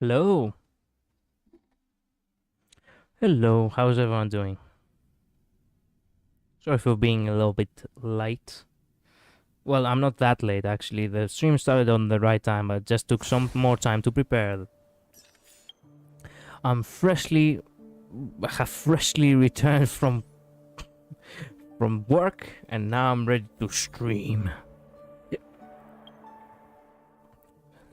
Hello. Hello, how's everyone doing? Sorry for being a little bit late. Well, I'm not that late actually. The stream started on the right time, but just took some more time to prepare. I'm have freshly returned from work, and now I'm ready to stream.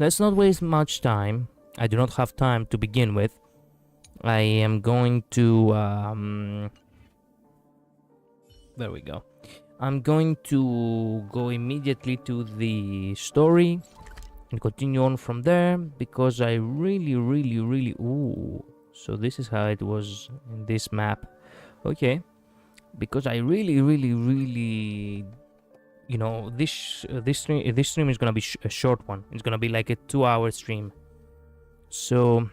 Let's not waste much time. I do not have time to begin with. I am going to there we go. I'm going to go immediately to the story and continue on from there because I really ooh, so this is how it was in this map. Okay, because I really you know, this stream is gonna be a short one. It's gonna be like a 2-hour stream. So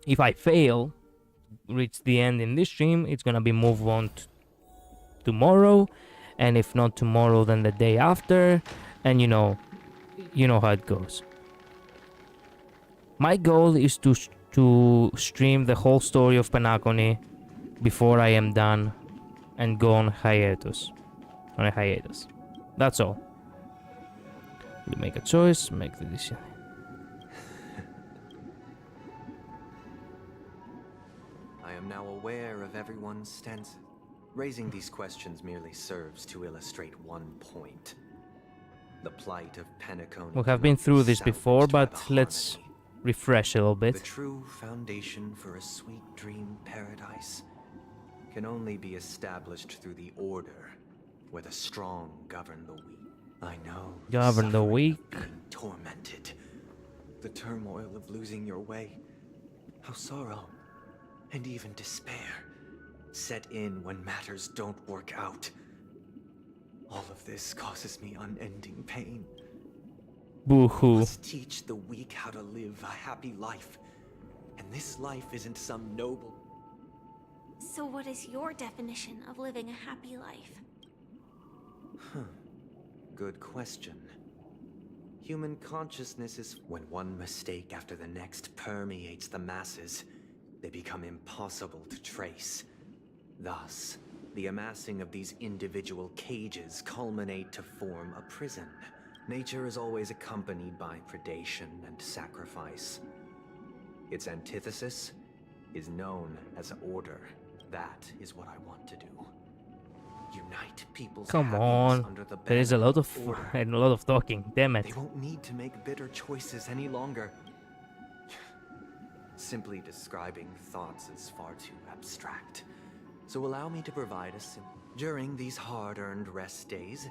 if I fail reach the end in this stream, it's gonna be move on tomorrow, and if not tomorrow, then the day after, and you know how it goes. My goal is to stream the whole story of Penacony before I am done and go on hiatus. That's all. You make a choice, make the decision. I am now aware of everyone's stances. Raising these questions merely serves to illustrate one point. The plight of Penacony. We have been through this before, but let's refresh a little bit. The true foundation for a sweet dream paradise can only be established through the order where the strong govern the weak. I know. Govern the weak. Being tormented. The turmoil of losing your way. How sorrow and even despair set in when matters don't work out. All of this causes me unending pain. Boo-hoo. Must teach the weak how to live a happy life. And this life isn't some noble... So what is your definition of living a happy life? Good question. Human consciousness is when one mistake after the next permeates the masses, they become impossible to trace. Thus, the amassing of these individual cages culminate to form a prison. Nature is always accompanied by predation and sacrifice. Its antithesis is known as order. That is what I want to do. Unite people's Come on. under the There is a lot of order. and a lot of talking. Damn it. They won't need to make bitter choices any longer. Simply describing thoughts is far too abstract. So allow me to provide a simple... During these hard-earned rest days,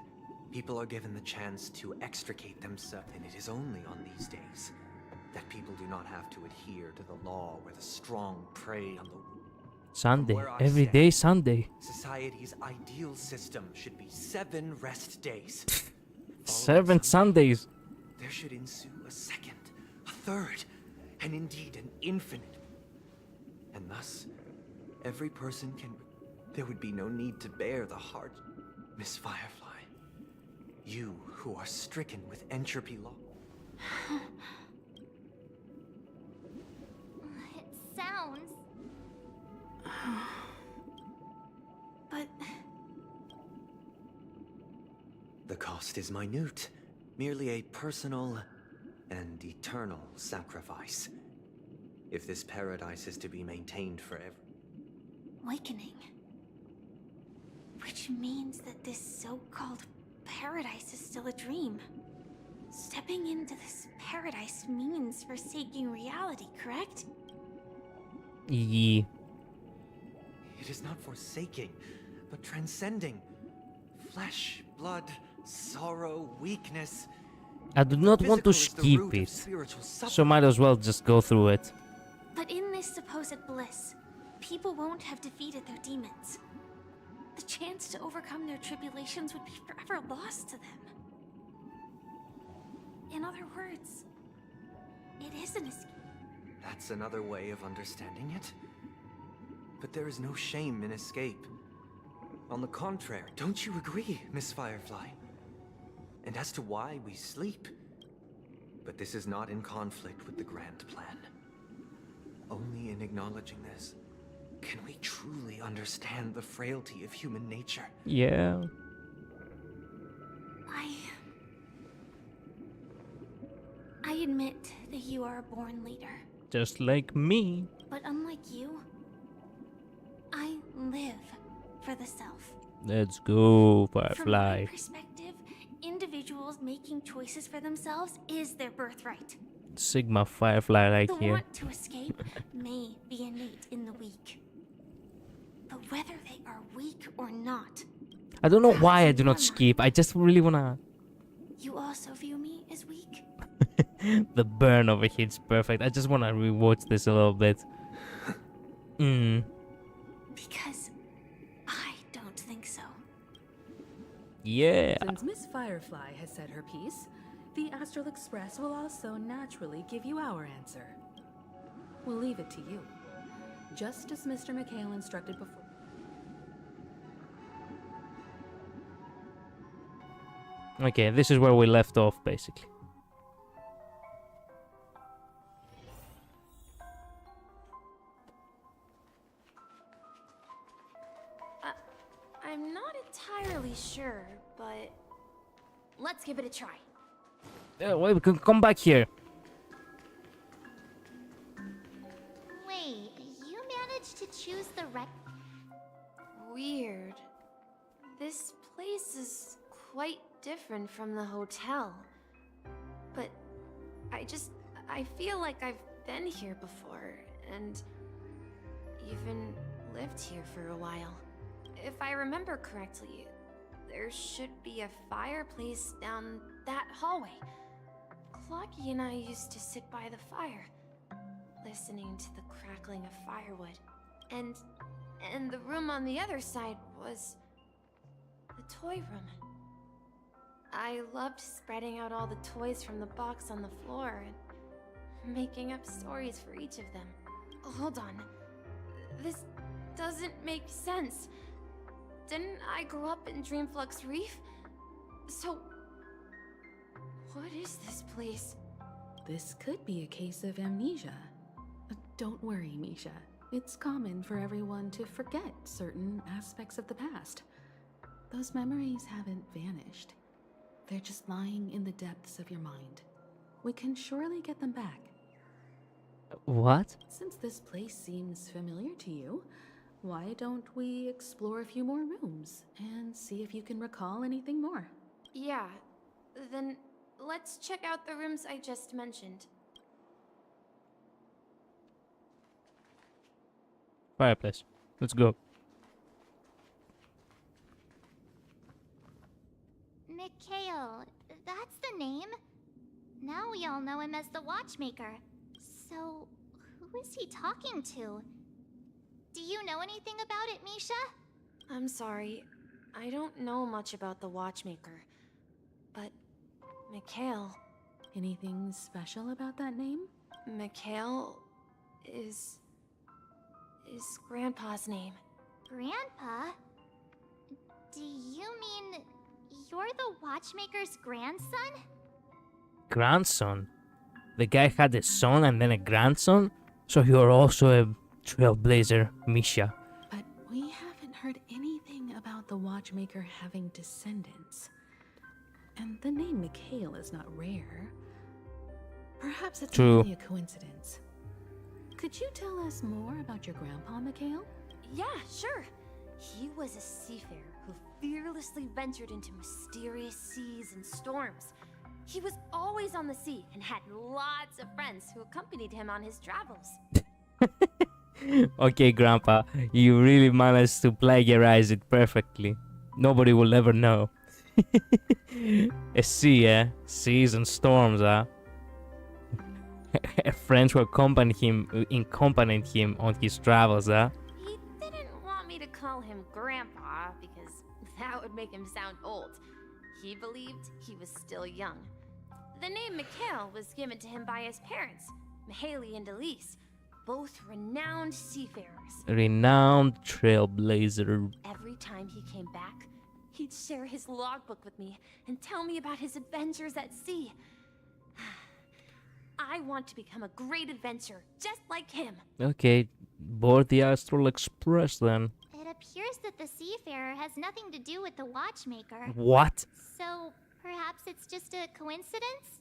people are given the chance to extricate themselves, and it is only on these days that people do not have to adhere to the law where the strong prey on the... Sunday. Every day Sunday. Society's ideal system should be 7 rest days. 7 Sundays. There should ensue a second, a third, and indeed an infinite. And thus, every person can... There would be no need to bear the heart. Miss Firefly, you who are stricken with entropy law. It sounds... But... The cost is minute, merely a personal and eternal sacrifice. If this paradise is to be maintained forever. Awakening. Which means that this so-called paradise is still a dream. Stepping into this paradise means forsaking reality, correct? Yeah. It is not forsaking, but transcending. Flesh, blood, sorrow, weakness. I do not want to Physical is the skip root of it, spiritual so suffering. might as well just go through it. But in this supposed bliss, people won't have defeated their demons. The chance to overcome their tribulations would be forever lost to them. In other words, it is an escape. That's another way of understanding it. But there is no shame in escape. On the contrary, don't you agree, Miss Firefly? And as to why we sleep, but this is not in conflict with the grand plan. Only in acknowledging this can we truly understand the frailty of human nature. Yeah. I admit that you are a born leader. Just like me. But unlike you, I live for the self. Let's go, From my Firefly. perspective, individuals making choices for themselves is their birthright. Sigma Firefly right The here. want to escape may be innate in the weak. But whether they are weak or not, I don't know that's why I in do your not skip. I just really wanna... you also view me as weak? The burn over here is perfect. I just wanna rewatch this a little bit. Because I don't think so. Yeah. Since Miss Firefly has said her piece, the Astral Express will also naturally give you our answer. We'll leave it to you, just as Mr. McHale instructed before. Okay, this is where we left off, basically. I'm not entirely sure, but let's give it a try. Wait, we can come back here. Wait, you managed to choose the Weird. This place is quite different from the hotel. But I feel like I've been here before, and even lived here for a while. If I remember correctly, there should be a fireplace down that hallway. Clocky and I used to sit by the fire, listening to the crackling of firewood. And the room on the other side was the toy room. I loved spreading out all the toys from the box on the floor and making up stories for each of them. Hold on. This doesn't make sense. Didn't I grow up in Dreamflux Reef? So, what is this place? This could be a case of amnesia. Don't worry, Misha. It's common for everyone to forget certain aspects of the past. Those memories haven't vanished. They're just lying in the depths of your mind. We can surely get them back. What? Since this place seems familiar to you, why don't we explore a few more rooms and see if you can recall anything more? Yeah, then let's check out the rooms I just mentioned. Fireplace. Let's go. Mikhail, that's the name. Now we all know him as the Watchmaker. So, who is he talking to? Do you know anything about it, Misha? I'm sorry, I don't know much about the Watchmaker. But Mikhail... Anything special about that name? Mikhail is Grandpa's name. Grandpa? Do you mean you're the Watchmaker's grandson? Grandson? The guy had a son and then a grandson? So you're also a trailblazer, Misha. But we haven't heard anything about the Watchmaker having descendants. And the name Mikhail is not rare. Perhaps it's True. only a coincidence. Could you tell us more about your grandpa, Mikhail? Yeah, sure. He was a seafarer who fearlessly ventured into mysterious seas and storms. He was always on the sea and had lots of friends who accompanied him on his travels. Okay, Grandpa, you really managed to plagiarize it perfectly. Nobody will ever know. A sea, eh? Seas and storms, huh? Friends who accompanied him on his travels, huh? He didn't want me to call him Grandpa because that would make him sound old. He believed he was still young. The name Mikhail was given to him by his parents, Mihaly and Elise, both renowned seafarers. Renowned trailblazer. Every time he came back, he'd share his logbook with me and tell me about his adventures at sea. I want to become a great adventurer, just like him. Okay, board the Astral Express then. It appears that the seafarer has nothing to do with the watchmaker. What? So, perhaps it's just a coincidence?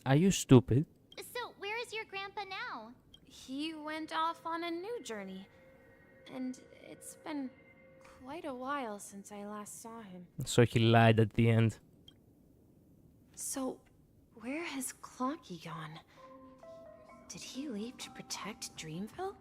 Are you stupid? So, where is your grandpa now? He went off on a new journey. And it's been quite a while since I last saw him. So he lied at the end. So, where has Clocky gone? Did he leave to protect Dreamville?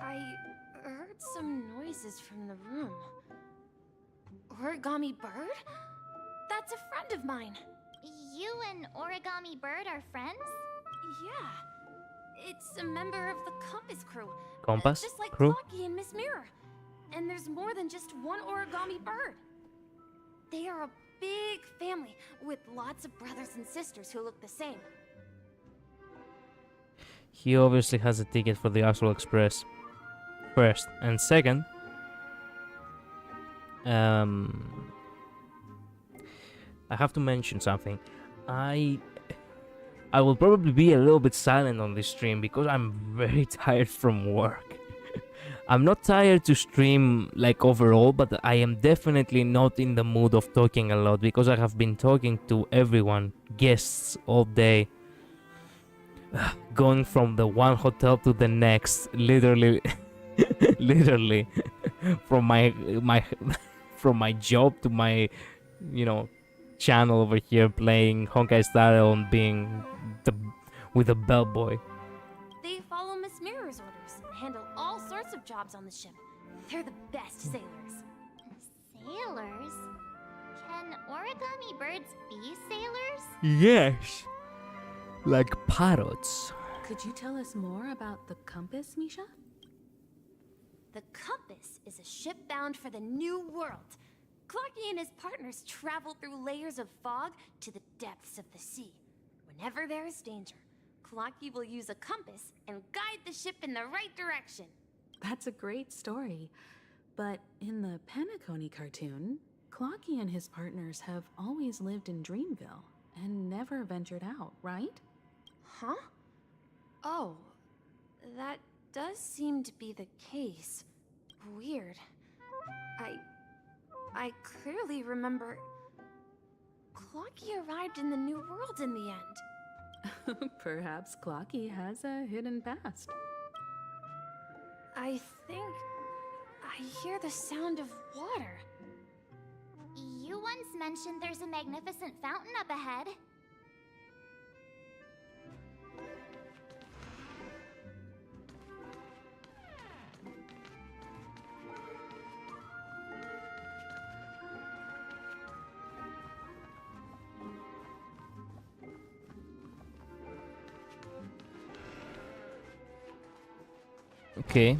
I heard some noises from the room. Origami Bird? That's a friend of mine. You and Origami Bird are friends? Yeah. It's a member of the Compass crew. Compass Just like crew? Clocky and Miss Mirror. And there's more than just one Origami Bird. They are a big family with lots of brothers and sisters who look the same. He obviously has a ticket for the Astral Express. First. And second, I have to mention something. I will probably be a little bit silent on this stream because I'm very tired from work. I'm not tired to stream like overall, but I am definitely not in the mood of talking a lot because I have been talking to everyone, guests all day. Going from the one hotel to the next, literally literally from my job to my channel over here playing Honkai Star Rail and being with a bellboy. They follow Miss Mirror's orders and handle all sorts of jobs on the ship. They're the best sailors. Sailors? Can origami birds be sailors? Yes, like parrots. Could you tell us more about the compass, Misha? The Compass is a ship bound for the new world. Clocky and his partners travel through layers of fog to the depths of the sea. Whenever there is danger, Clocky will use a compass and guide the ship in the right direction. That's a great story. But in the Penacony cartoon, Clocky and his partners have always lived in Dreamville and never ventured out, right? Huh? Oh, that does seem to be the case. Weird. I clearly remember Clocky arrived in the New World in the end. Perhaps Clocky has a hidden past. I think I hear the sound of water. You once mentioned there's a magnificent fountain up ahead. Okay.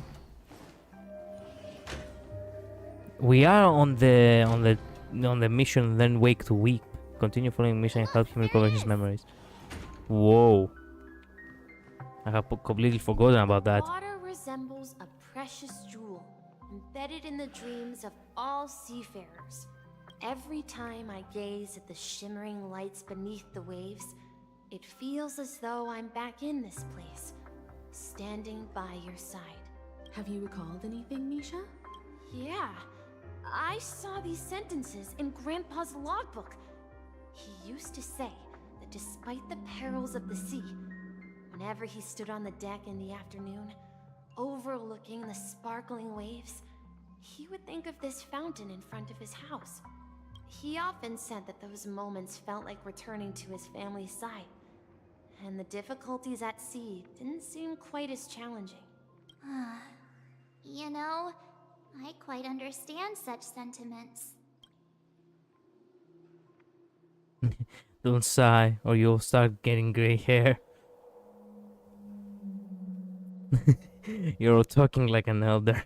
We are on the mission, then wake to weep. Continue following mission and help him recover his memories. Whoa. I have completely forgotten about that. Water resembles a precious jewel, embedded in the dreams of all seafarers. Every time I gaze at the shimmering lights beneath the waves, it feels as though I'm back in this place, standing by your side. Have you recalled anything, Misha? Yeah, I saw these sentences in Grandpa's logbook. He used to say that despite the perils of the sea, whenever he stood on the deck in the afternoon, overlooking the sparkling waves, he would think of this fountain in front of his house. He often said that those moments felt like returning to his family's side, and the difficulties at sea didn't seem quite as challenging. You know, I quite understand such sentiments. Don't sigh, or you'll start getting gray hair. You're talking like an elder.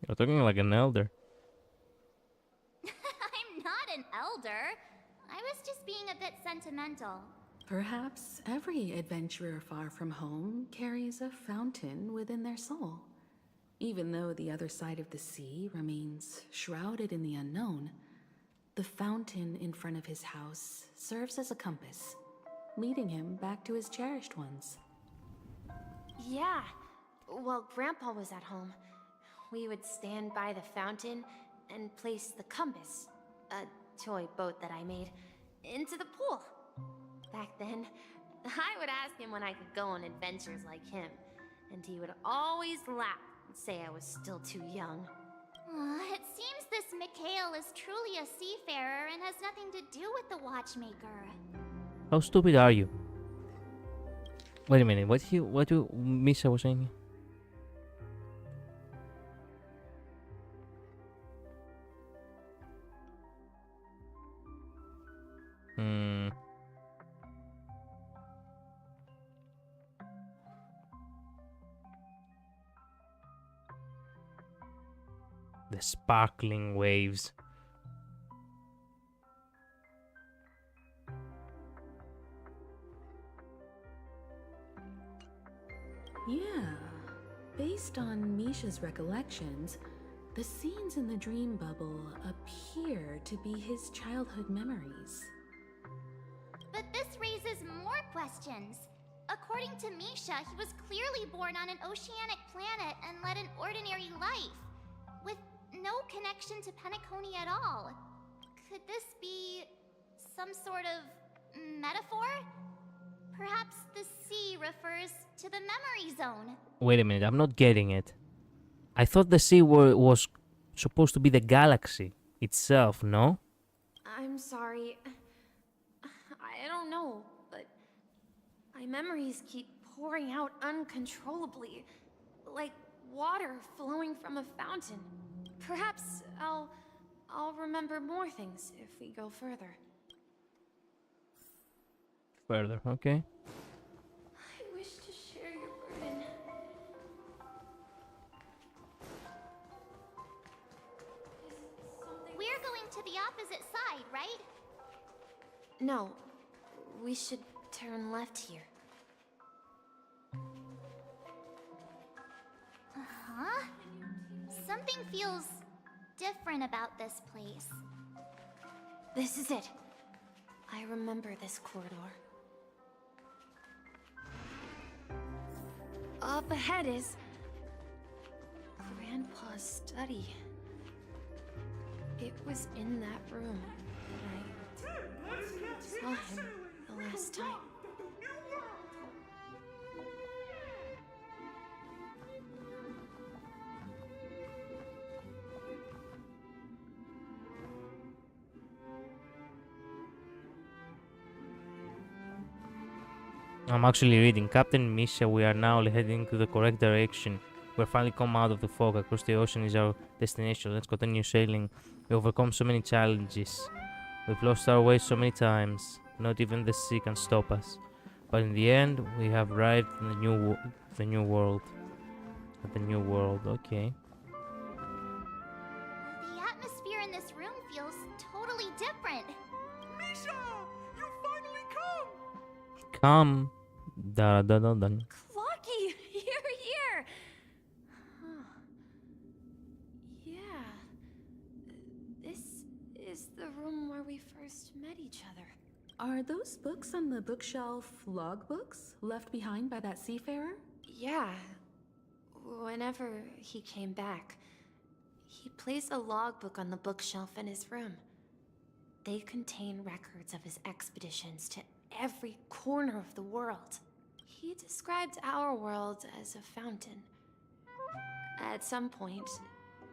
You're talking like an elder. I'm not an elder. I was just being a bit sentimental. Perhaps every adventurer far from home carries a fountain within their soul. Even though the other side of the sea remains shrouded in the unknown, the fountain in front of his house serves as a compass, leading him back to his cherished ones. Yeah. While Grandpa was at home, we would stand by the fountain and place the compass, a toy boat that I made, into the pool. Back then, I would ask him when I could go on adventures like him, and he would always laugh and say I was still too young. It seems this Mikhail is truly a seafarer and has nothing to do with the watchmaker. How stupid are you? Wait a minute, what you Misha was saying? The sparkling waves. Yeah, based on Misha's recollections, the scenes in the dream bubble appear to be his childhood memories. But this raises more questions. According to Misha, he was clearly born on an oceanic planet and led an ordinary life, with no connection to Penacony at all. Could this be some sort of metaphor? Perhaps the sea refers to the memory zone. Wait a minute, I'm not getting it. I thought the sea was supposed to be the galaxy itself, no? I'm sorry. I don't know, but my memories keep pouring out uncontrollably, like water flowing from a fountain. Perhaps I'll remember more things if we go further. Further, okay. I wish to share your burden. We're going to the opposite side, right? No, we should turn left here. Huh? Something feels different about this place. This is it. I remember this corridor. Up ahead is Grandpa's study. It was in that room that I saw him the last time. I'm actually reading. Captain Misha, we are now heading to the correct direction. We've finally come out of the fog. Across the ocean is our destination. Let's continue sailing. We overcome so many challenges. We've lost our way so many times. Not even the sea can stop us. But in the end, we have arrived in the new world. At the new world, okay. The atmosphere in this room feels totally different. Misha! You finally come! Come. Da da da da. Clocky, you're here! Huh. Yeah. This is the room where we first met each other. Are those books on the bookshelf logbooks left behind by that seafarer? Yeah. Whenever he came back, he placed a logbook on the bookshelf in his room. They contain records of his expeditions to every corner of the world. He described our world as a fountain. At some point,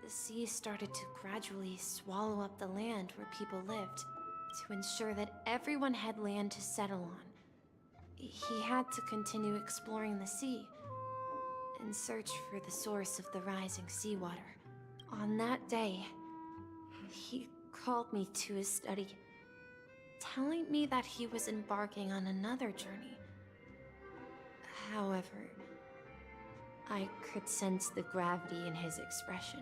the sea started to gradually swallow up the land where people lived to ensure that everyone had land to settle on. He had to continue exploring the sea and search for the source of the rising seawater. On that day, he called me to his study, telling me that he was embarking on another journey. However, I could sense the gravity in his expression.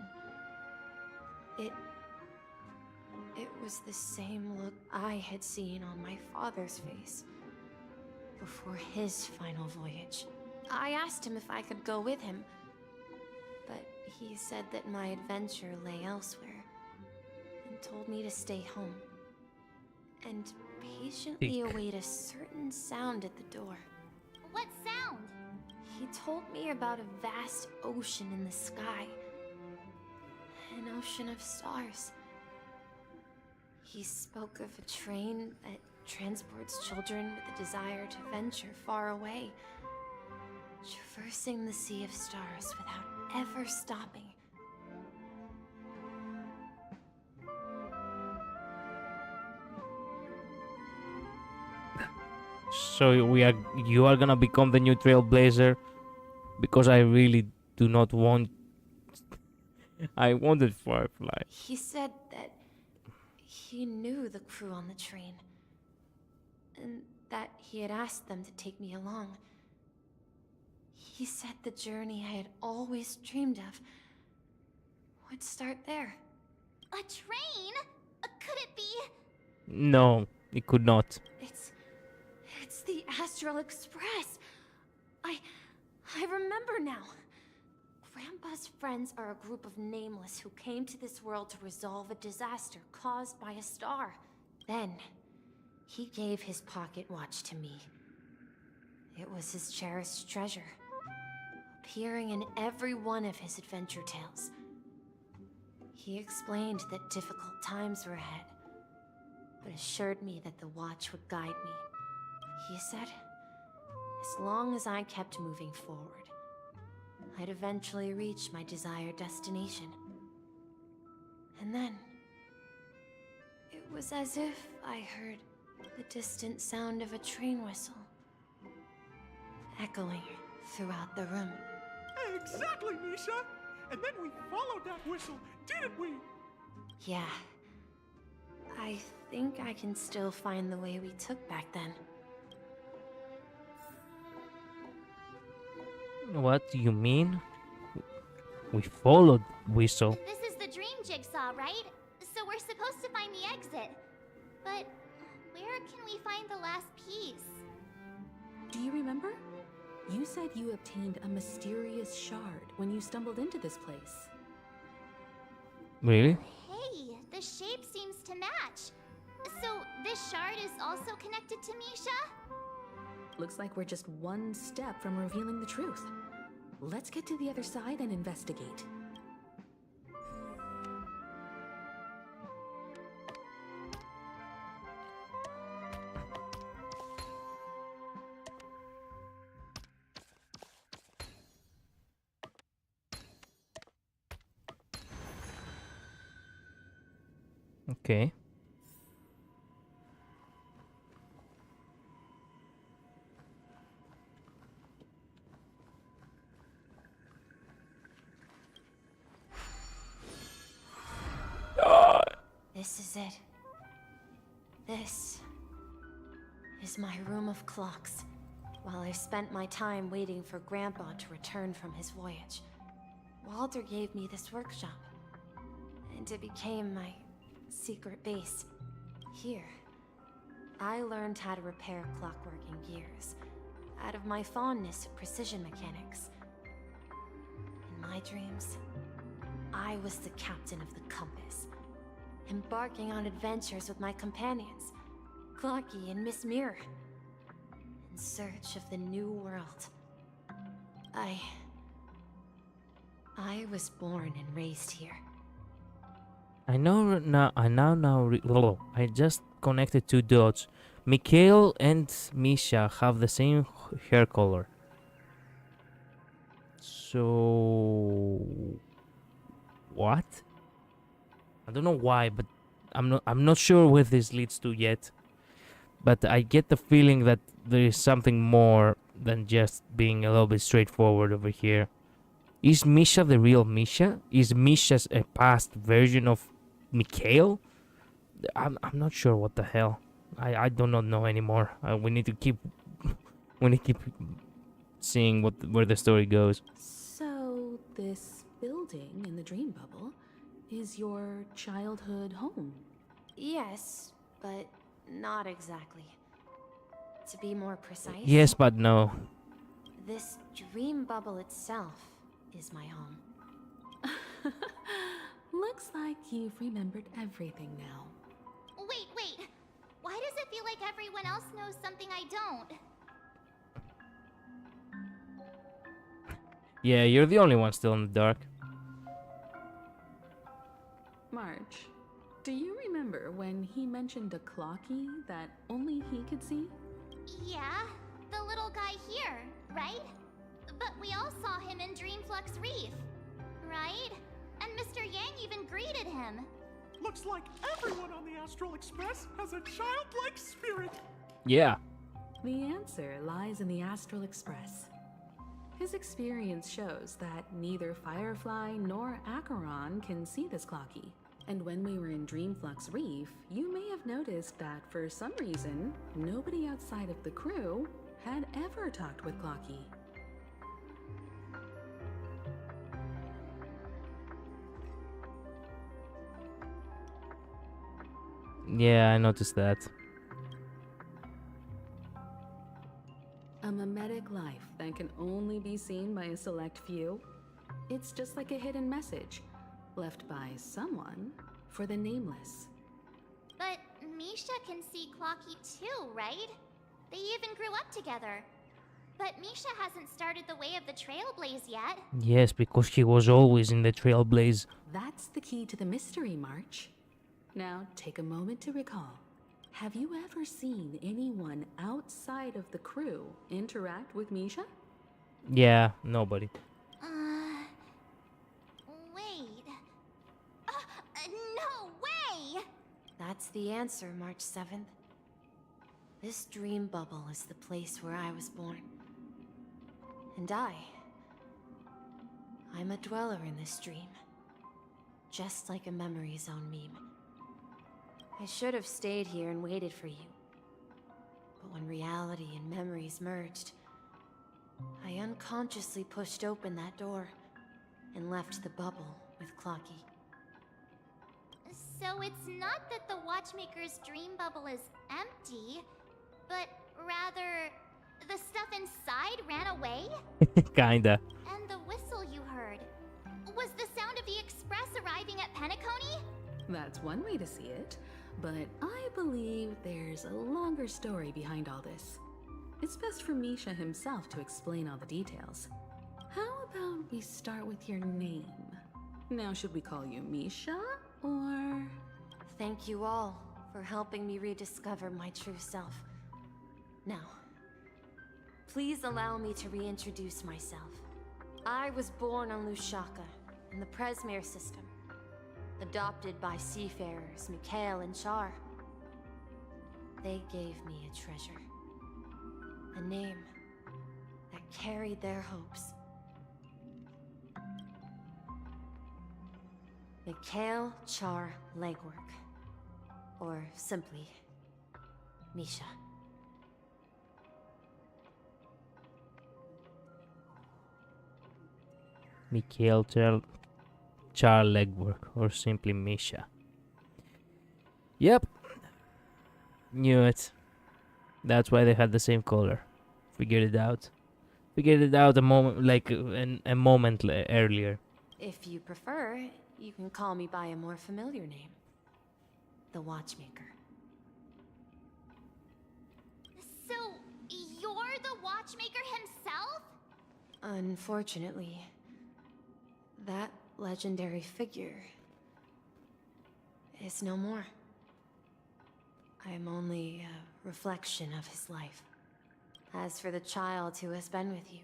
It was the same look I had seen on my father's face before his final voyage. I asked him if I could go with him, but he said that my adventure lay elsewhere and told me to stay home and patiently await a certain sound at the door. What sound? He told me about a vast ocean in the sky, an ocean of stars. He spoke of a train that transports children with a desire to venture far away, traversing the sea of stars without ever stopping. So you are gonna become the new Trailblazer, because I really do not want. I wanted Firefly. He said that he knew the crew on the train, and that he had asked them to take me along. He said the journey I had always dreamed of would start there. A train? Could it be? No, it could not. It's the Astral Express. I remember now. Grandpa's friends are a group of nameless who came to this world to resolve a disaster caused by a star. Then, he gave his pocket watch to me. It was his cherished treasure, appearing in every one of his adventure tales. He explained that difficult times were ahead, but assured me that the watch would guide me. He said, as long as I kept moving forward, I'd eventually reach my desired destination. And then, it was as if I heard the distant sound of a train whistle, echoing throughout the room. Exactly, Misha! And then we followed that whistle, didn't we? Yeah. I think I can still find the way we took back then. What do you mean? We followed Whistle. This is the dream jigsaw, right? So we're supposed to find the exit. But where can we find the last piece? Do you remember? You said you obtained a mysterious shard when you stumbled into this place. Really? Hey, the shape seems to match. So this shard is also connected to Misha? Looks like we're just one step from revealing the truth. Let's get to the other side and investigate. Okay. This is it. This is my room of clocks. While I spent my time waiting for Grandpa to return from his voyage, Walter gave me this workshop, and it became my secret base. Here, I learned how to repair clockwork and gears out of my fondness of precision mechanics. In my dreams, I was the captain of the compass, embarking on adventures with my companions, Clocky and Miss Mirror, in search of the new world. I was born and raised here. I just connected two dots. Mikhail and Misha have the same hair color. So what? I don't know why, but I'm not sure where this leads to yet. But I get the feeling that there is something more than just being a little bit straightforward over here. Is Misha the real Misha? Is Misha a past version of Mikhail? I'm not sure what the hell. I do not know anymore. We need to keep seeing where the story goes. So, this building in the dream bubble is your childhood home. Yes, but not exactly. To be more precise, Yes, but no. this dream bubble itself is my home. Looks like you've remembered everything now. Wait. Why does it feel like everyone else knows something I don't? Yeah, you're the only one still in the dark. March, do you remember when he mentioned a clocky that only he could see? Yeah, the little guy here, right? But we all saw him in Dreamflux Reef, right? And Mr. Yang even greeted him. Looks like everyone on the Astral Express has a childlike spirit. Yeah. The answer lies in the Astral Express. His experience shows that neither Firefly nor Acheron can see this clocky. And when we were in Dreamflux Reef, you may have noticed that for some reason, nobody outside of the crew had ever talked with Clocky. Yeah, I noticed that. A mimetic life that can only be seen by a select few? It's just like a hidden message, left by someone for the nameless. But Misha can see Clocky too, right? They even grew up together. But Misha hasn't started the way of the Trailblaze yet. Yes, because he was always in the Trailblaze. That's the key to the mystery, March. Now, take a moment to recall. Have you ever seen anyone outside of the crew interact with Misha? Yeah, nobody. Wait. No way! That's the answer, March 7th. This dream bubble is the place where I was born. And I'm a dweller in this dream. Just like a memory zone meme. I should have stayed here and waited for you. But when reality and memories merged, I unconsciously pushed open that door and left the bubble with Clocky. So it's not that the Watchmaker's dream bubble is empty, but rather the stuff inside ran away? Kinda. And the whistle you heard was the sound of the express arriving at Penacony? That's one way to see it, but I believe there's a longer story behind all this. It's best for Misha himself to explain all the details. How about we start with your name? Now, should we call you Misha, or... Thank you all for helping me rediscover my true self. Now, please allow me to reintroduce myself. I was born on Lushaka, in the Presmere system. Adopted by seafarers Mikhail and Char. They gave me a treasure. A name that carried their hopes. Mikhail Char Legwork. Or simply, Misha. Mikhail Char Legwork, or simply Misha. Yep. Knew it. That's why they had the same color. Figured it out. Figured it out a moment, earlier. If you prefer, you can call me by a more familiar name. The Watchmaker. So, you're the Watchmaker himself? Unfortunately, that legendary figure is no more. I am only a reflection of his life. As for the child who has been with you,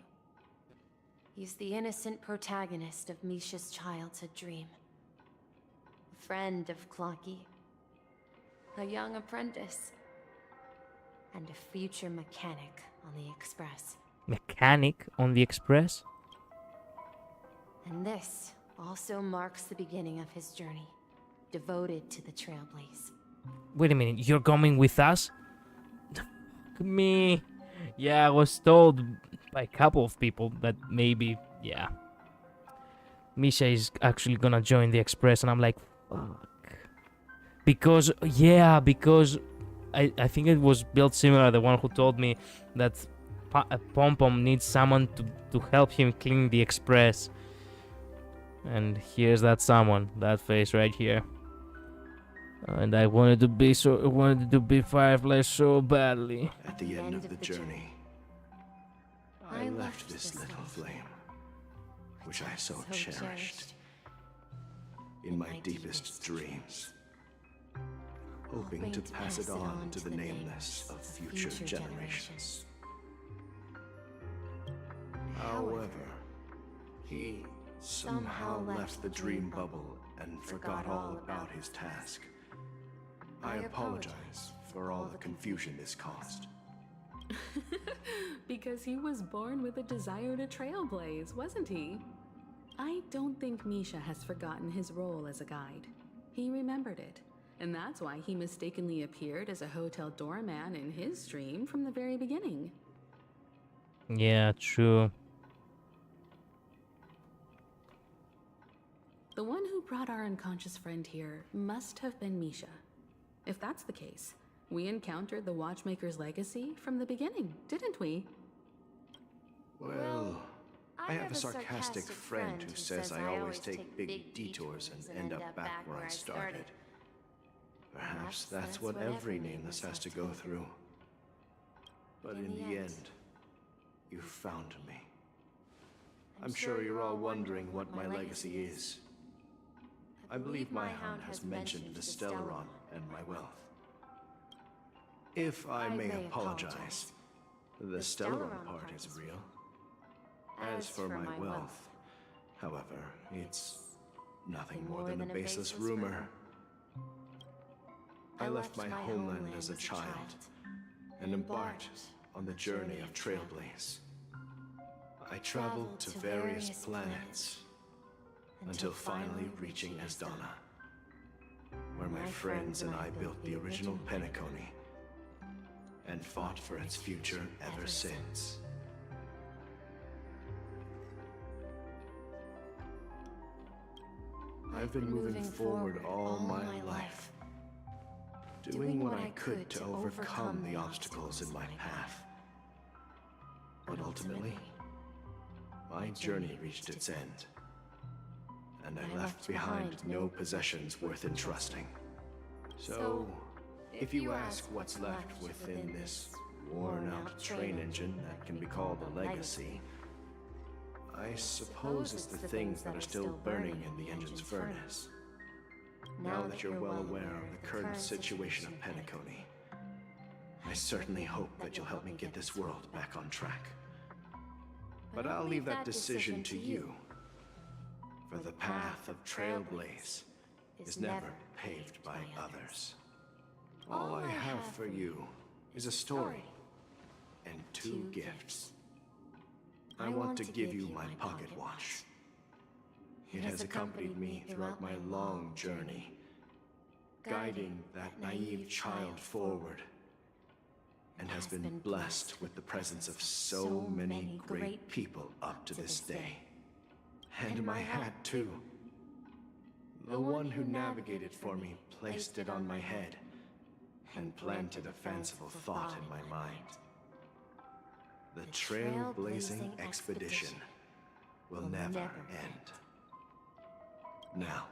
he's the innocent protagonist of Misha's childhood dream. A friend of Clocky, a young apprentice, and a future mechanic on the Express. Mechanic on the Express? And this also marks the beginning of his journey, devoted to the Trailblaze. Wait a minute, you're coming with us? Fuck me. Yeah, I was told by a couple of people that maybe, yeah, Misha is actually gonna join the Express, and I'm like, fuck. Because, yeah, because I think it was built similar, the one who told me that Pom Pom needs someone to help him clean the Express. And here's that someone, that face right here. And I wanted to be Firefly so badly. At the end of the journey, I left this little flame, which I so cherished, in my deepest dreams, hoping to pass it on to the nameless of future generations. However, he somehow left the dream bubble and forgot all about his task. I apologize for all the confusion this caused. Because he was born with a desire to trailblaze, wasn't he? I don't think Misha has forgotten his role as a guide. He remembered it, and that's why he mistakenly appeared as a hotel doorman in his dream from the very beginning. Yeah, true. The one who brought our unconscious friend here must have been Misha. If that's the case, we encountered the Watchmaker's legacy from the beginning, didn't we? Well, I have a sarcastic friend who says I always take big detours and end up back where I started. Perhaps that's what every nameless has to go through. But in the end, you found me. I'm sure you're all wondering what my legacy is. I believe my hound has mentioned the Stellaron and my wealth. If I may apologize, the Stellaron part is real. As for my wealth, however, it's nothing more than a baseless rumor. I left my homeland as a child and embarked on the journey of Trailblaze. I traveled to various planets until finally reaching Asdana, where my friends and I built the original Penacony and fought for its future ever since. I've been moving forward all my life, doing what I could to overcome the obstacles in my path. But ultimately, my journey reached its end, and I left behind no possessions worth entrusting. So, if you ask what's left within this worn-out train engine that can be called a legacy, I suppose it's the things that are still burning in the engine's furnace. Now that you're well aware of the current situation of Penacony, I certainly hope that you'll help me get this world back on track. But I'll leave that decision to you, for the path of Trailblaze is never paved by others. All I have for you is a story and 2 gifts. I want to give you my pocket watch. It has accompanied me throughout my long journey, guiding that naive child forward, and has been blessed with the presence of so many great people up to this day. And my hat, too. The one who navigated for me placed it on my head and planted a fanciful thought in my mind. The trailblazing expedition will never end. Now,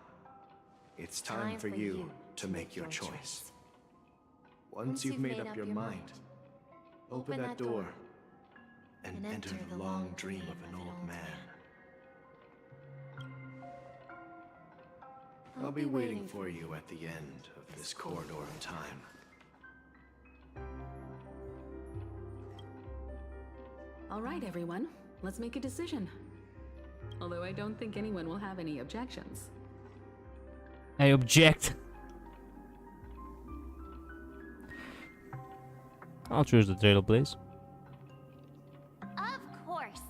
it's time for you to make your choice. Once you've made up your mind, open that door and enter the long dream of an old man. I'll be waiting for you at the end of this corridor of time. All right, everyone, let's make a decision. Although I don't think anyone will have any objections. I object. I'll choose the Trailblaze. Of course.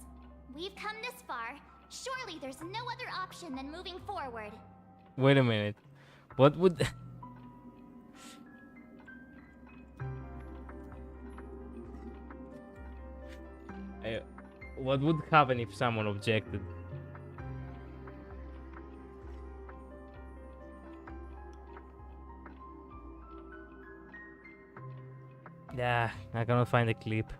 We've come this far. Surely there's no other option than moving forward. Wait a minute. What would... What would happen if someone objected? Yeah, I cannot find the clip.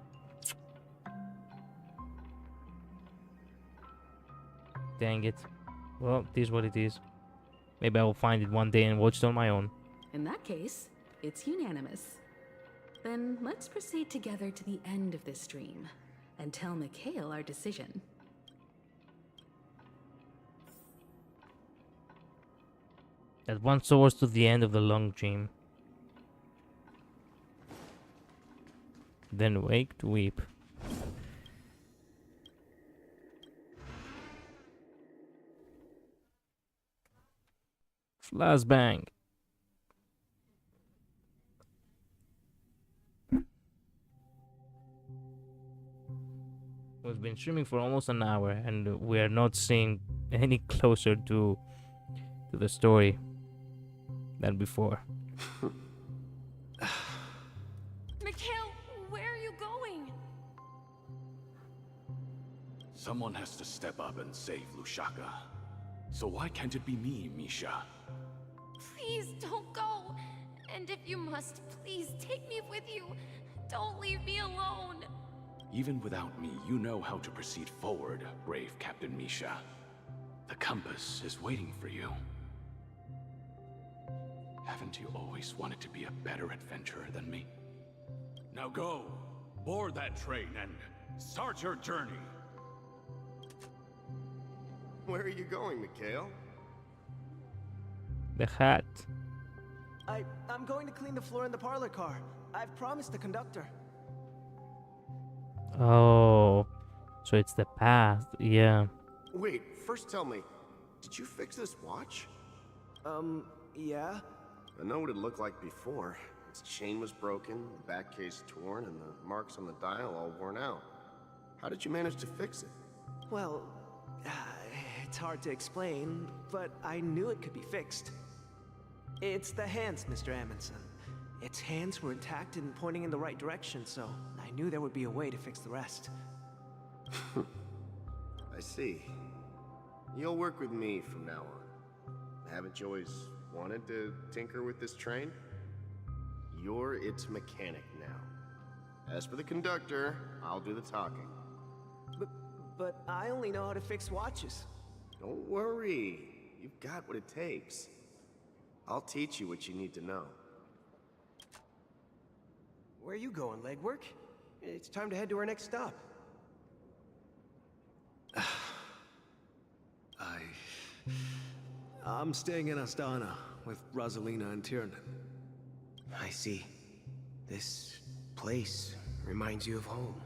Dang it. Well, it is what it is. Maybe I will find it one day and watch it on my own. In that case, it's unanimous. Then let's proceed together to the end of this stream and tell Mikhail our decision. That one soars to the end of the long dream. Then wake to weep. Flashbang. We've been streaming for almost an hour and we're not seeing any closer to the story than before. Mikhail, where are you going? Someone has to step up and save Lusaka. So why can't it be me, Misha? Please don't go. And if you must, please take me with you. Don't leave me alone. Even without me, you know how to proceed forward, brave Captain Misha. The compass is waiting for you. Haven't you always wanted to be a better adventurer than me? Now go, board that train and start your journey. Where are you going, Mikhail? The hat. I'm going to clean the floor in the parlor car. I've promised the conductor. Oh, so it's the past. Yeah. Wait, first tell me, did you fix this watch? Yeah? I know what it looked like before. Its chain was broken, the back case torn, and the marks on the dial all worn out. How did you manage to fix it? Well, it's hard to explain, but I knew it could be fixed. It's the hands, Mr. Amundsen. Its hands were intact and pointing in the right direction, so I knew there would be a way to fix the rest. I see. You'll work with me from now on. Haven't you always wanted to tinker with this train? You're its mechanic now. As for the conductor, I'll do the talking. But I only know how to fix watches. Don't worry. You've got what it takes. I'll teach you what you need to know. Where are you going, legwork? It's time to head to our next stop. I'm staying in Astana with Rosalina and Tiernan. I see. This place reminds you of home.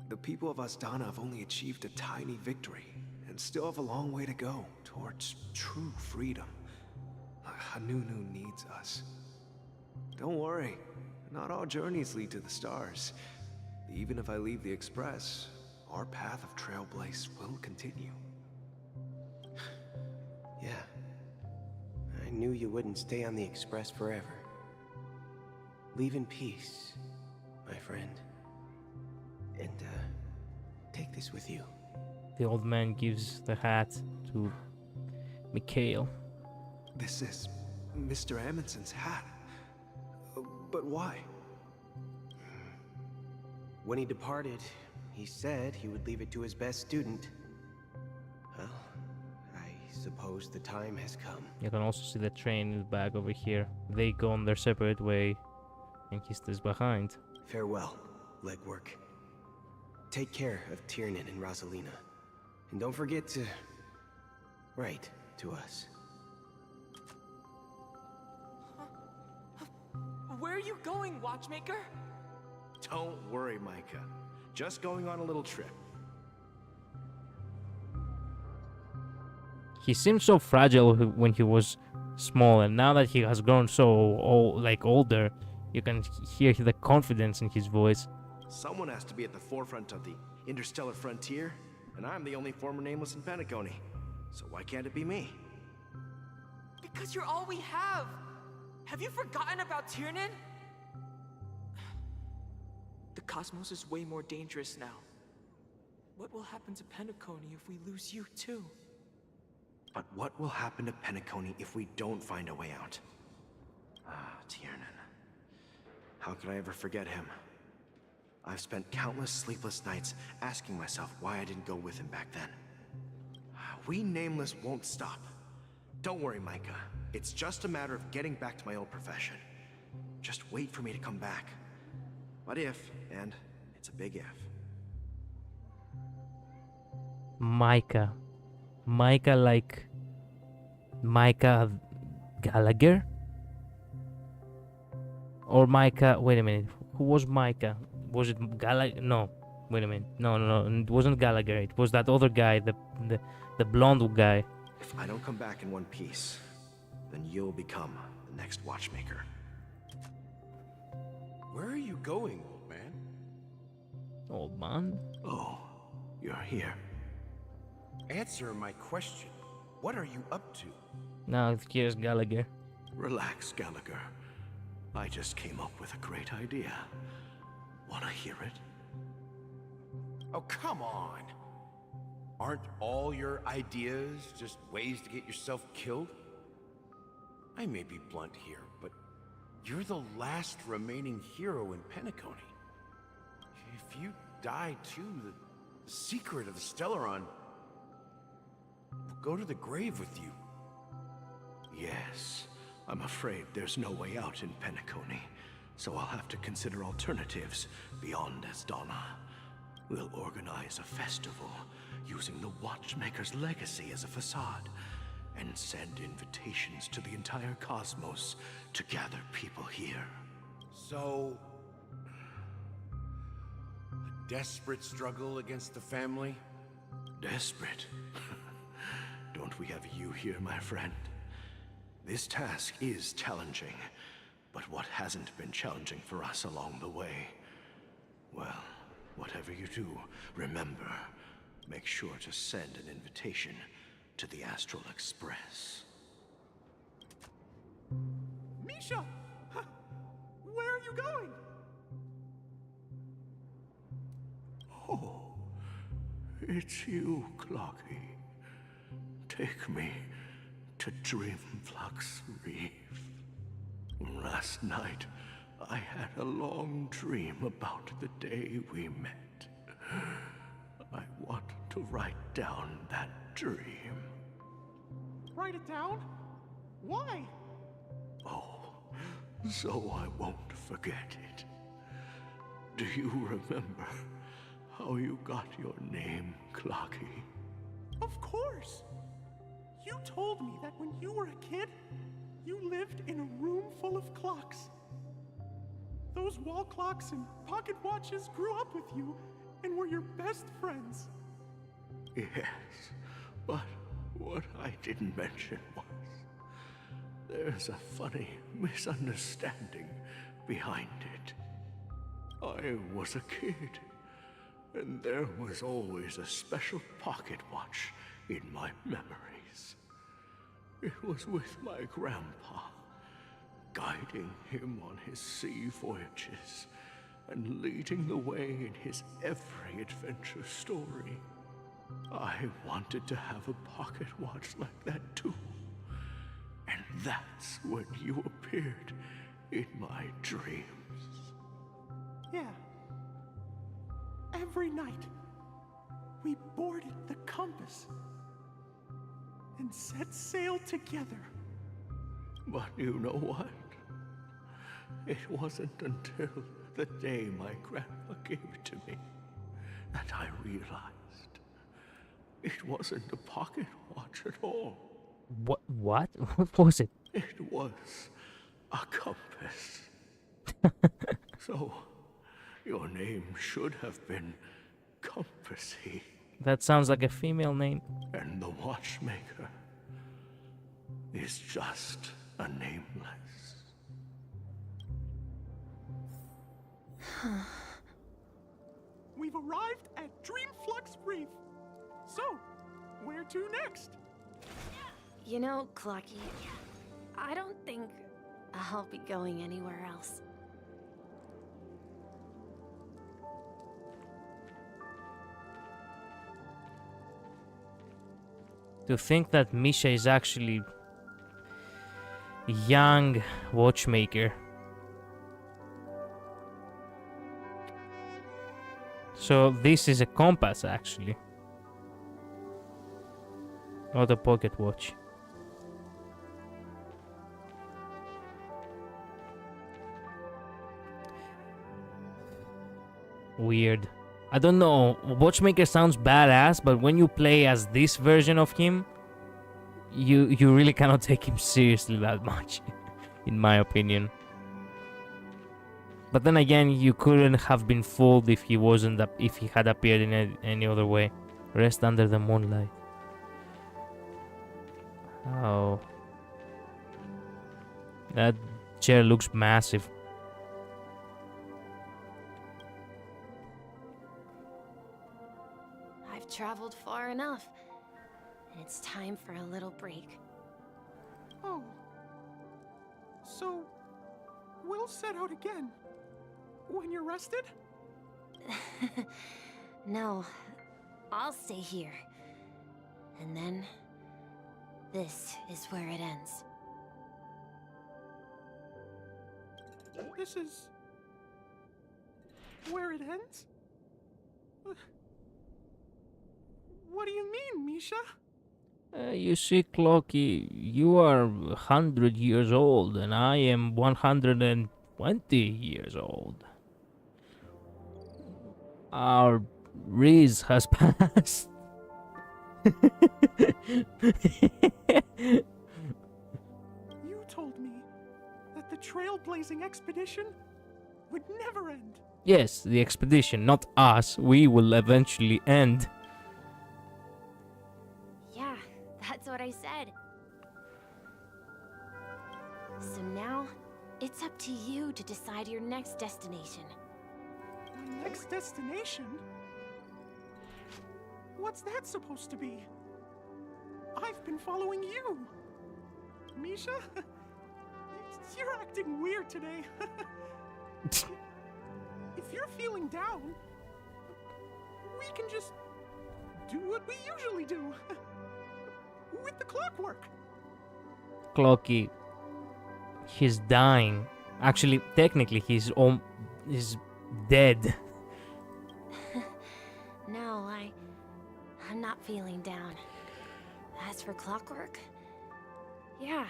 The people of Astana have only achieved a tiny victory and still have a long way to go towards true freedom. Hanunu needs us. Don't worry, not all journeys lead to the stars. Even if I leave the Express, our path of trailblaze will continue. Yeah. I knew you wouldn't stay on the Express forever. Leave in peace, my friend. And, take this with you. The old man gives the hat to Mikhail. This is Mr. Amundsen's hat. But why? When he departed, he said he would leave it to his best student. Well, I suppose the time has come. You can also see the train in the back over here. They go on their separate way, and he stays behind. Farewell, legwork. Take care of Tiernan and Rosalina. And don't forget to write to us. Where are you going, watchmaker? Don't worry, Micah. Just going on a little trip. He seemed so fragile when he was small, and now that he has grown so older, you can hear the confidence in his voice. Someone has to be at the forefront of the interstellar frontier, and I'm the only former nameless in Pentacone. So why can't it be me? Because you're all we have. Have you forgotten about Tiernan? The cosmos is way more dangerous now. what will happen to Penacony if we lose you too? But what will happen to Penacony if we don't find a way out? Ah, Tiernan. How could I ever forget him? I've spent countless sleepless nights asking myself why I didn't go with him back then. We Nameless won't stop. Don't worry, Micah. It's just a matter of getting back to my old profession. Just wait for me to come back. What if, and it's a big if. Micah. Micah like Micah Gallagher? Or Micah, wait a minute. Who was Micah? Was it Gallagher? No. Wait a minute. No. It wasn't Gallagher. It was that other guy, the blonde guy. If I don't come back in one piece, then you'll become the next watchmaker. Where are you going, old man? Old man? Oh, you're here. Answer my question. What are you up to? Now here's Gallagher. Relax, Gallagher. I just came up with a great idea. Wanna hear it? Oh, come on. Aren't all your ideas just ways to get yourself killed? I may be blunt here, but you're the last remaining hero in Penacony. If you die too, the secret of the Stellaron will go to the grave with you. Yes, I'm afraid there's no way out in Penacony, so I'll have to consider alternatives beyond Asdana. We'll organize a festival using the Watchmaker's legacy as a facade, and send invitations to the entire cosmos to gather people here. So, a desperate struggle against the family? Desperate? Don't we have you here, my friend? This task is challenging, but what hasn't been challenging for us along the way? Well, whatever you do, remember, make sure to send an invitation to the Astral Express. Misha! Where are you going? Oh, it's you, Clocky. Take me to Dreamflux Reef. Last night, I had a long dream about the day we met. I want to write down that dream. Write it down? Why? Oh, so I won't forget it. Do you remember how you got your name, Clocky? Of course! You told me that when you were a kid, you lived in a room full of clocks. Those wall clocks and pocket watches grew up with you and were your best friends. Yes, but what I didn't mention was there's a funny misunderstanding behind it. I was a kid, and there was always a special pocket watch in my memories. It was with my grandpa, guiding him on his sea voyages and leading the way in his every adventure story. I wanted to have a pocket watch like that too. And that's when you appeared in my dreams. Yeah. Every night, we boarded the compass and set sail together. But you know what? It wasn't until the day my grandpa gave it to me that I realized it wasn't a pocket watch at all. What? What was it? It was a compass. So, your name should have been Compassy. That sounds like a female name. And the Watchmaker is just a nameless. We've arrived at Dreamflux Reef. So, where to next? You know, Clocky, I don't think I'll be going anywhere else. To think that Misha is actually a young watchmaker. So this is a compass actually. Not a pocket watch. Weird. I don't know, Watchmaker sounds badass, but when you play as this version of him, you really cannot take him seriously that much, in my opinion. But then again, you couldn't have been fooled if he wasn't if he had appeared in any other way. Rest under the moonlight. Oh. That chair looks massive. I've traveled far enough, and it's time for a little break. Oh. So, we'll set out again. When you're rested? No, I'll stay here. And then, this is where it ends. This is... where it ends? What do you mean, Misha? You see, Clocky, you are 100 years old, and I am 120 years old. Our Riz has passed. You told me that the trailblazing expedition would never end. Yes, the expedition, not us. We will eventually end. Yeah, that's what I said. So now, it's up to you to decide your next destination. My next destination? What's that supposed to be? I've been following you. Misha? You're acting weird today. If you're feeling down, we can just do what we usually do. With the clockwork. Clocky, he's dying. Actually, technically, he's dead. No, I'm not feeling down. As for clockwork, yeah,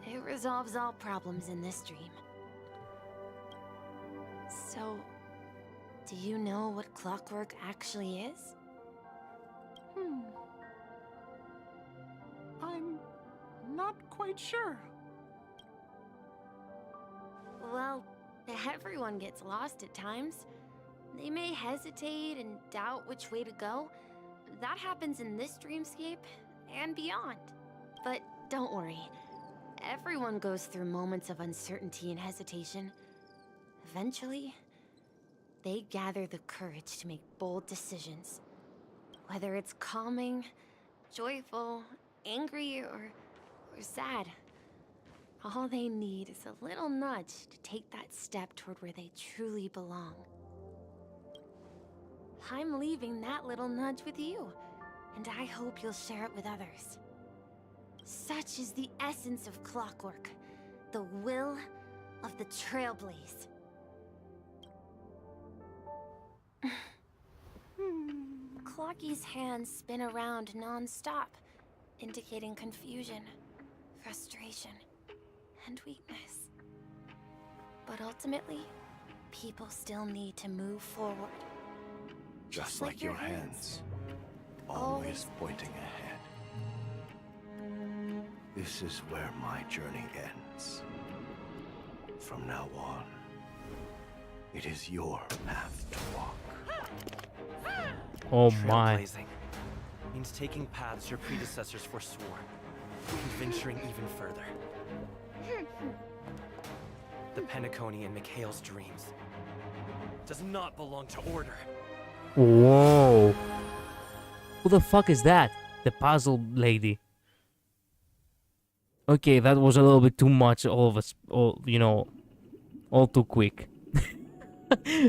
it resolves all problems in this dream. So, do you know what clockwork actually is? I'm not quite sure. Well, everyone gets lost at times. They may hesitate and doubt which way to go. That happens in this dreamscape and beyond. But don't worry. Everyone goes through moments of uncertainty and hesitation. Eventually, they gather the courage to make bold decisions. Whether it's calming, joyful, angry, or sad. All they need is a little nudge to take that step toward where they truly belong. I'm leaving that little nudge with you, and I hope you'll share it with others. Such is the essence of clockwork, the will of the Trailblaze. Clocky's hands spin around non-stop, indicating confusion, frustration, and weakness. But ultimately, people still need to move forward. Just like your hands, always pointing ahead. This is where my journey ends. From now on, it is your path to walk. Oh my. Trailblazing means taking paths your predecessors forswore, and venturing even further. The Penacony and Mikhail's dreams does not belong to order. Whoa. Who the fuck is that? The puzzle lady. Okay, that was a little bit too much, all of us, all too quick.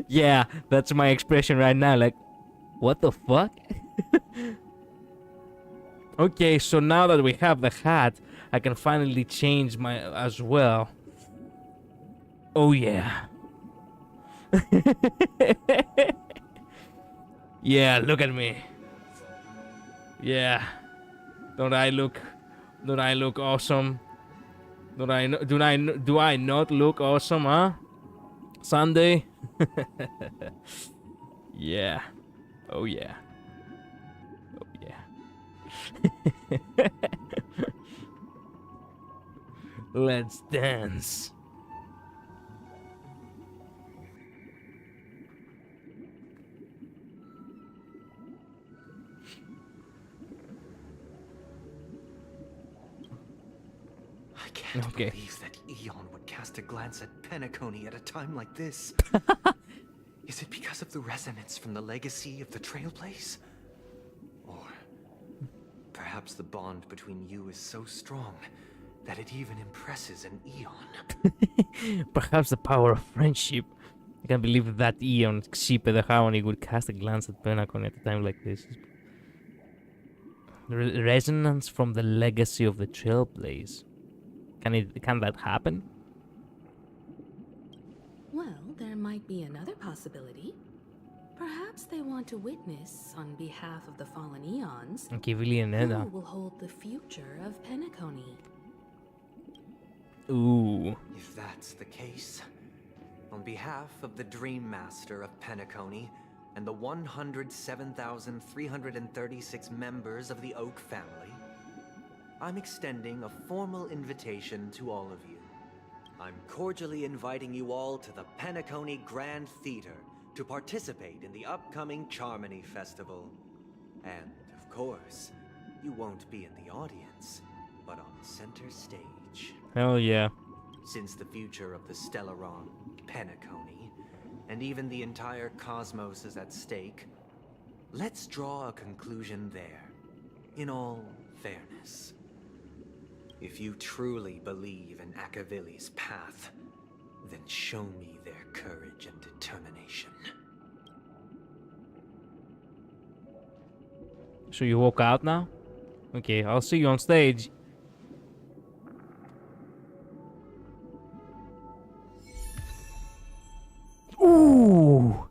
Yeah, that's my expression right now, like, what the fuck? Okay, so now that we have the hat, I can finally change my as well. Oh yeah. Yeah, look at me. Yeah. Don't I look awesome? Do I not look awesome, huh? Sunday? Yeah. Oh yeah. Oh yeah. Let's dance. I can't believe that Eon would cast a glance at Penacony at a time like this. Is it because of the resonance from the legacy of the Trailblaze? Or perhaps the bond between you is so strong that it even impresses an Eon? Perhaps the power of friendship. I can't believe that Eon, Xipe the Harmony, would cast a glance at Penacony at a time like this. Resonance from the legacy of the Trailblaze. Can that happen? Well, there might be another possibility. Perhaps they want to witness, on behalf of the fallen eons, who will hold the future of Penacony. Ooh. If that's the case, on behalf of the Dream Master of Penacony and the 107,336 members of the Oak family, I'm extending a formal invitation to all of you. I'm cordially inviting you all to the Penacony Grand Theater to participate in the upcoming Charmony Festival. And, of course, you won't be in the audience, but on center stage. Hell yeah. Since the future of the Stellaron, Penacony, and even the entire cosmos is at stake, let's draw a conclusion there, in all fairness. If you truly believe in Akavili's path, then show me their courage and determination. So you walk out now? Okay, I'll see you on stage. Ooh!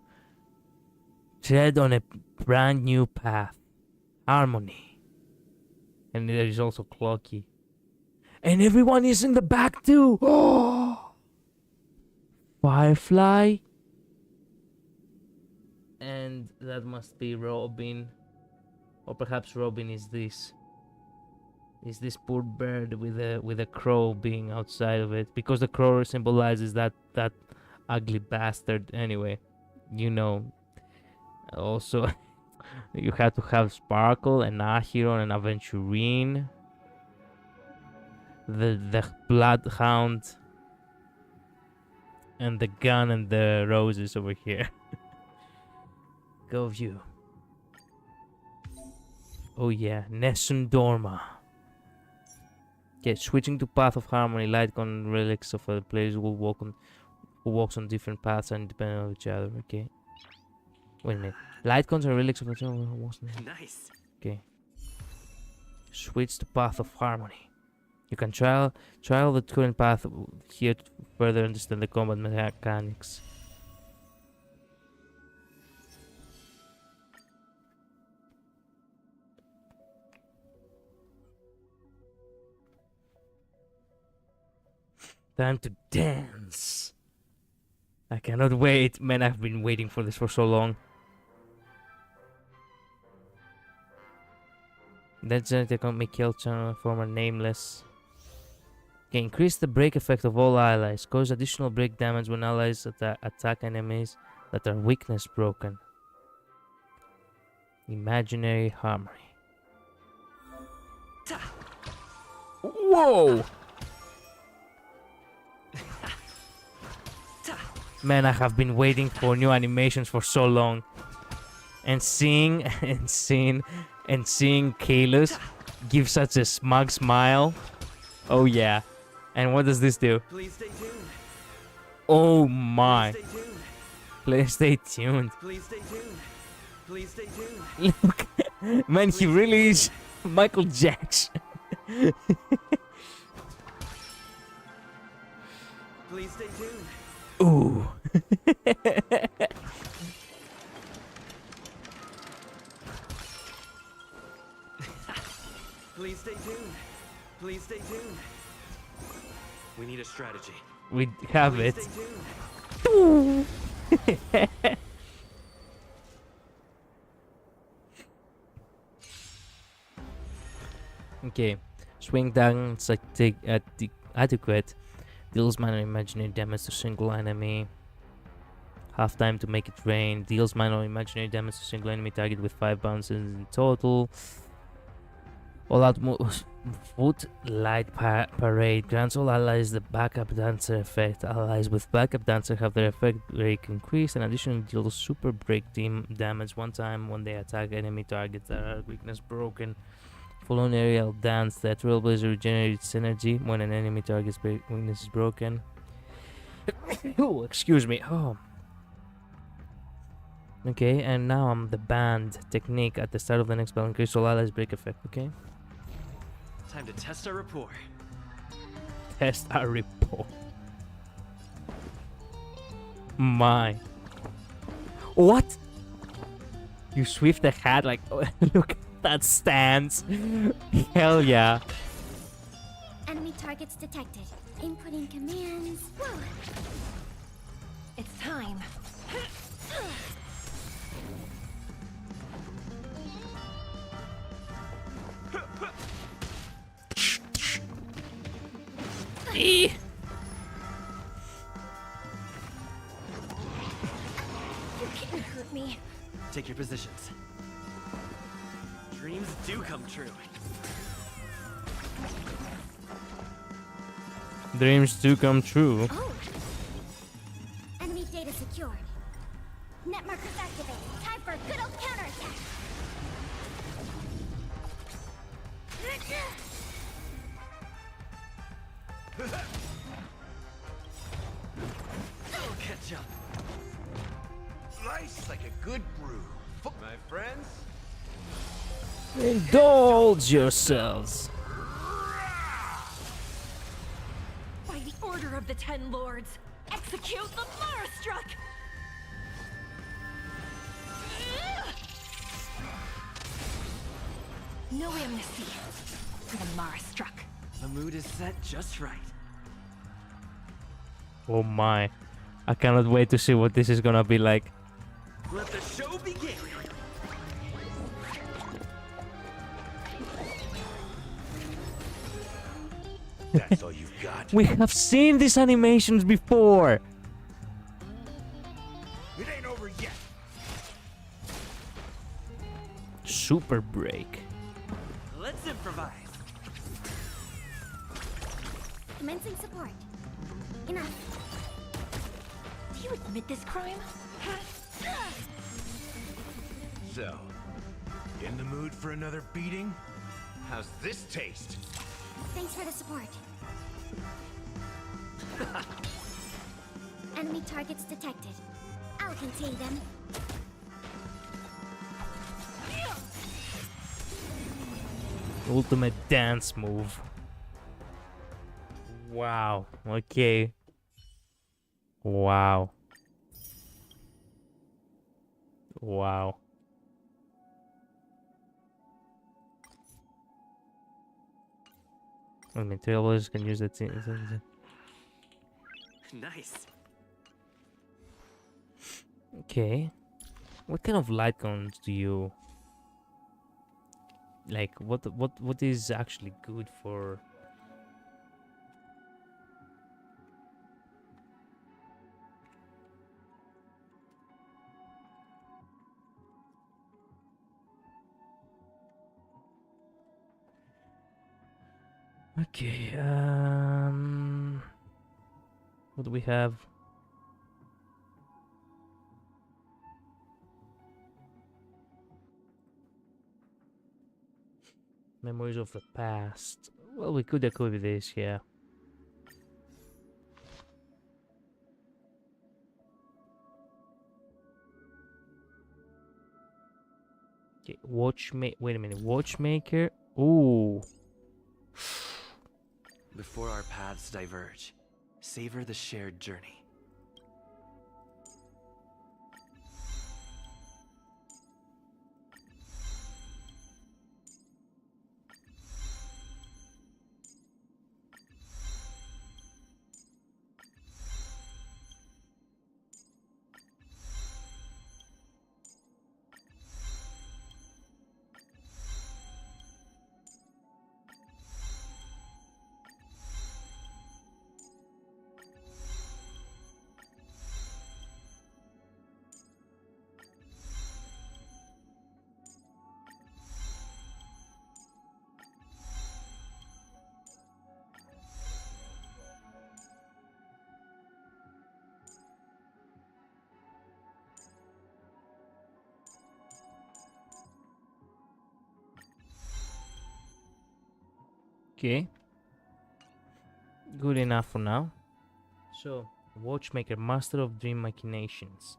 Tread on a brand new path. Harmony. And there is also Clocky. And everyone is in the back too! Oh! Firefly? And that must be Robin. Or perhaps Robin is this. Is this poor bird with a crow being outside of it. Because the crow symbolizes that ugly bastard. Anyway, you know. Also, you have to have Sparkle, and Ahiron, and Aventurine. The Bloodhound. And the gun and the roses over here. Go view. Oh yeah, Nessun Dorma. Okay, switching to Path of Harmony, Lightcon relics of a players who walks on different paths and depending on each other. Okay. Wait a minute. Lightcons are relics of each other. Nice. Okay. Switch to Path of Harmony. You can trial the current path here to further understand the combat mechanics. Time to dance. I cannot wait. Man, I've been waiting for this for so long. That genetic on Mikhail channel former nameless. Okay, increase the break effect of all allies. Cause additional break damage when allies attack enemies that are weakness broken. Imaginary Harmony. Whoa! Man, I have been waiting for new animations for so long. And seeing Kalos give such a smug smile. Oh yeah. And what does this do? Please stay tuned. Oh my. Please stay tuned. Please stay tuned. Please stay tuned. Look. Man, he really is Michael Jackson. Please stay tuned. Ooh. Please stay tuned. Please stay tuned. We need a strategy. We have Please it. stay tuned. Okay. Swing dance adequate. Deals minor imaginary damage to single enemy. Half time to make it rain. Deals minor imaginary damage to single enemy target with 5 bounces in total. All out foot light parade grants all allies the backup dancer effect. Allies with backup dancer have their effect break increased and additionally deals super break damage one time when they attack enemy targets that are weakness broken. Full on aerial dance. The trailblazer regenerates energy when an enemy target's weakness is broken. Oh, excuse me. Oh. Okay, and now I'm the band technique at the start of the next battle. Increase all allies break effect. Okay. Time to test our rapport. Test our rapport. My. What? You swift ahead like look at that stance. Hell yeah. Enemy targets detected. Inputting commands. Whoa. It's time. You can't hurt me. Take your positions. Dreams do come true. Dreams do come true. Oh. Enemy data secured. Net markers activated. Time for a good old counterattack. I'll catch up. Nice like a good brew. My friends? Indulge yourselves. By the order of the Ten Lords, execute the Mara Struck! No amnesty for the Mara Struck. The mood is set just right. Oh my. I cannot wait to see what this is gonna be like. Let the show begin. That's all you've got. We have seen these animations before. It ain't over yet. Super break. Let's improvise. Commencing support. Enough. Do you admit this crime? So, in the mood for another beating? How's this taste? Thanks for the support. Enemy targets detected. I'll contain them. Ultimate dance move. Wow. Okay. Wow. Wow. I mean, trailers can use that. Nice. Okay. What kind of light guns do you like? What is actually good for? Okay, what do we have? Memories of the past. Well, we could equip this, yeah. Okay, wait a minute, watchmaker. Ooh. Before our paths diverge, savor the shared journey. Okay. Good enough for now. So, Watchmaker, Master of Dream Machinations.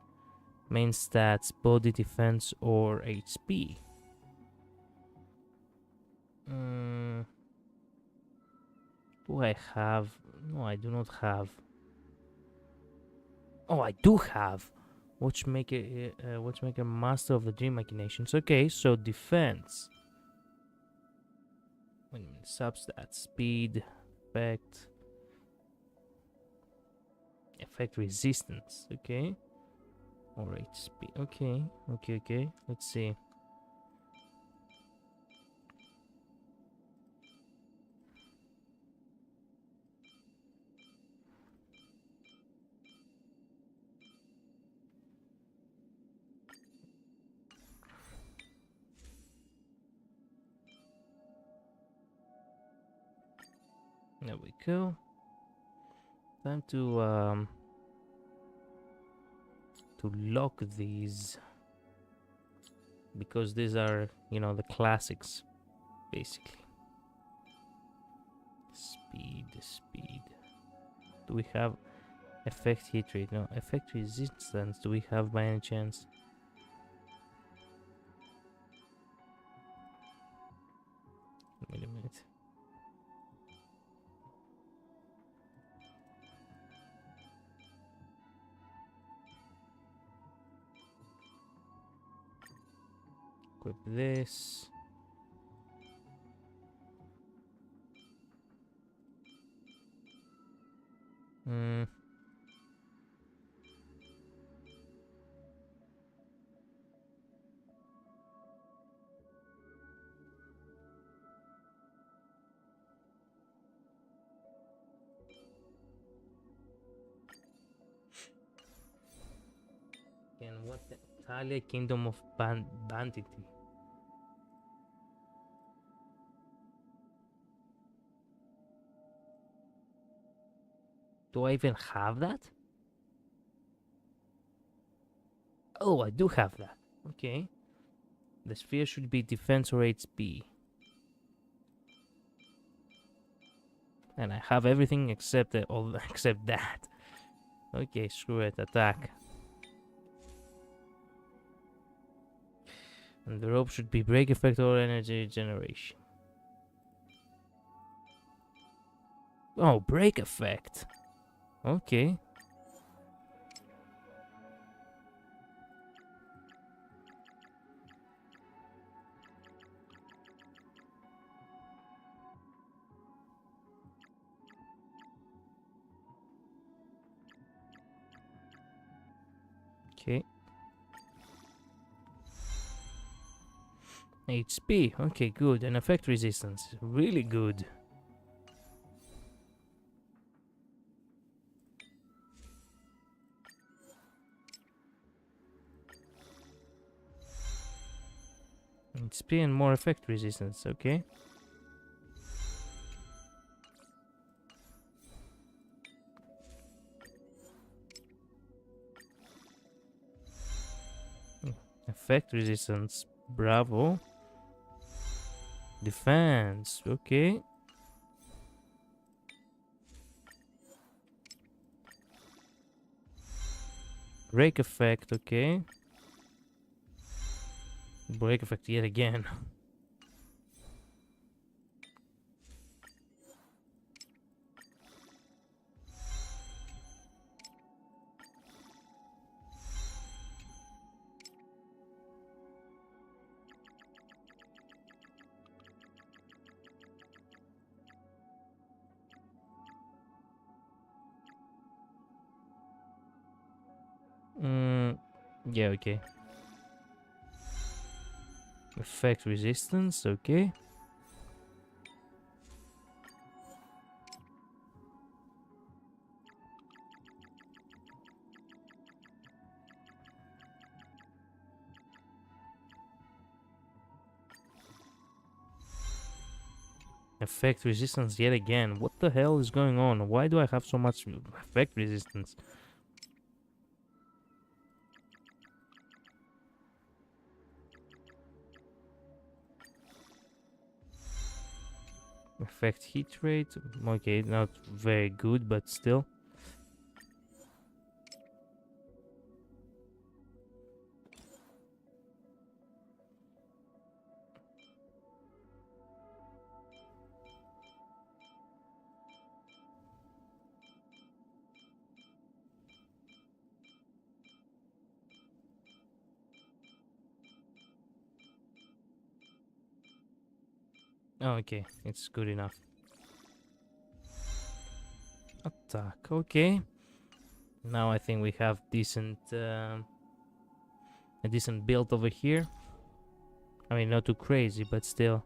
Main stats, body defense or HP. Do I have? No, I do not have. Oh, I do have. Watchmaker, Master of the Dream Machinations. Okay, so defense. Wait a minute, substats, speed, effect resistance. Okay. Or HP. Okay. Let's see. There we go. Time to lock these, because these are, you know, the classics basically. Speed. Do we have effect hit rate? No. Effect resistance, do we have by any chance? Wait a minute. Equip this. And what the Thalia Kingdom of Bandity? Do I even have that? Oh, I do have that. Okay. The sphere should be defense or HP. And I have everything except except that. Okay, screw it. Attack. And the rope should be break effect or energy generation. Oh, break effect. Okay. Okay. HP. Okay, good. And effect resistance. Really good. HP and more effect resistance. Okay. Effect resistance. Bravo. Defense. Okay. Break effect. Okay. Break effect yet again. Yeah, okay. Effect resistance, okay. Effect resistance yet again. What the hell is going on? Why do I have so much effect resistance? Effect hit rate. Okay, not very good, but still. Oh, okay, it's good enough. Attack, okay. Now I think we have a decent build over here. I mean, not too crazy, but still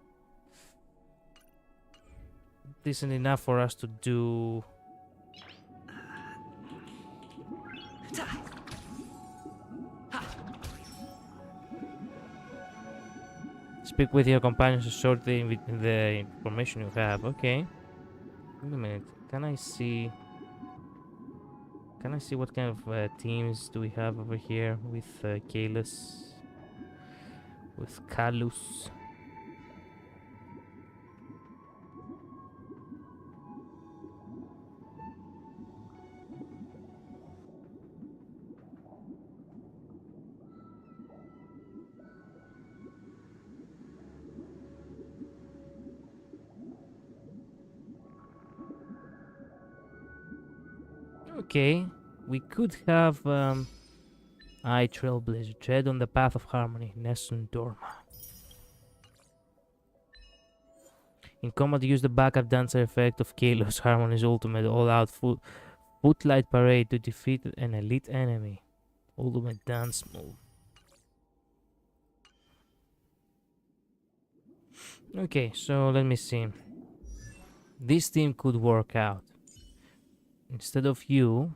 decent enough for us to do. Speak with your companions to sort the information you have. Okay. Wait a minute. Can I see what kind of teams do we have over here with Kalos, with Kalus? Okay, we could have I Trailblazer, tread on the path of harmony, Nessun Dorma. In combat, use the backup dancer effect of Kalos Harmony's ultimate all-out footlight parade to defeat an elite enemy. Ultimate dance move. Okay, so let me see. This team could work out. Instead of you,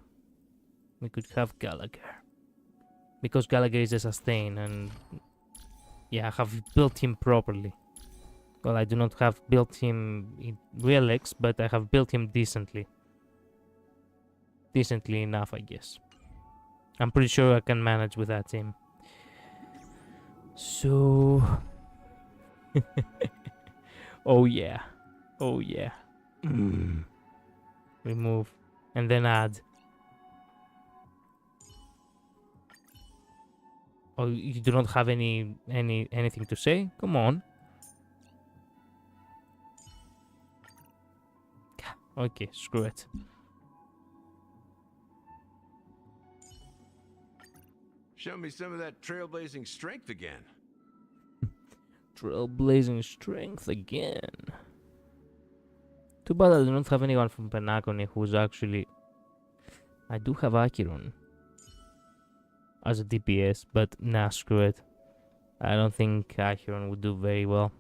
we could have Gallagher. Because Gallagher is a sustain, and yeah, I have built him properly. Well, I do not have built him in real X, but I have built him decently. Decently enough, I guess. I'm pretty sure I can manage with that team. So... oh yeah. Oh yeah. Remove. And then add. Oh, you do not have anything to say? Come on. Okay, screw it. Show me some of that trailblazing strength again. Trailblazing strength again. Too bad I do not have anyone from Penacony who's actually... I do have Acheron as a DPS, but nah, screw it. I don't think Acheron would do very well.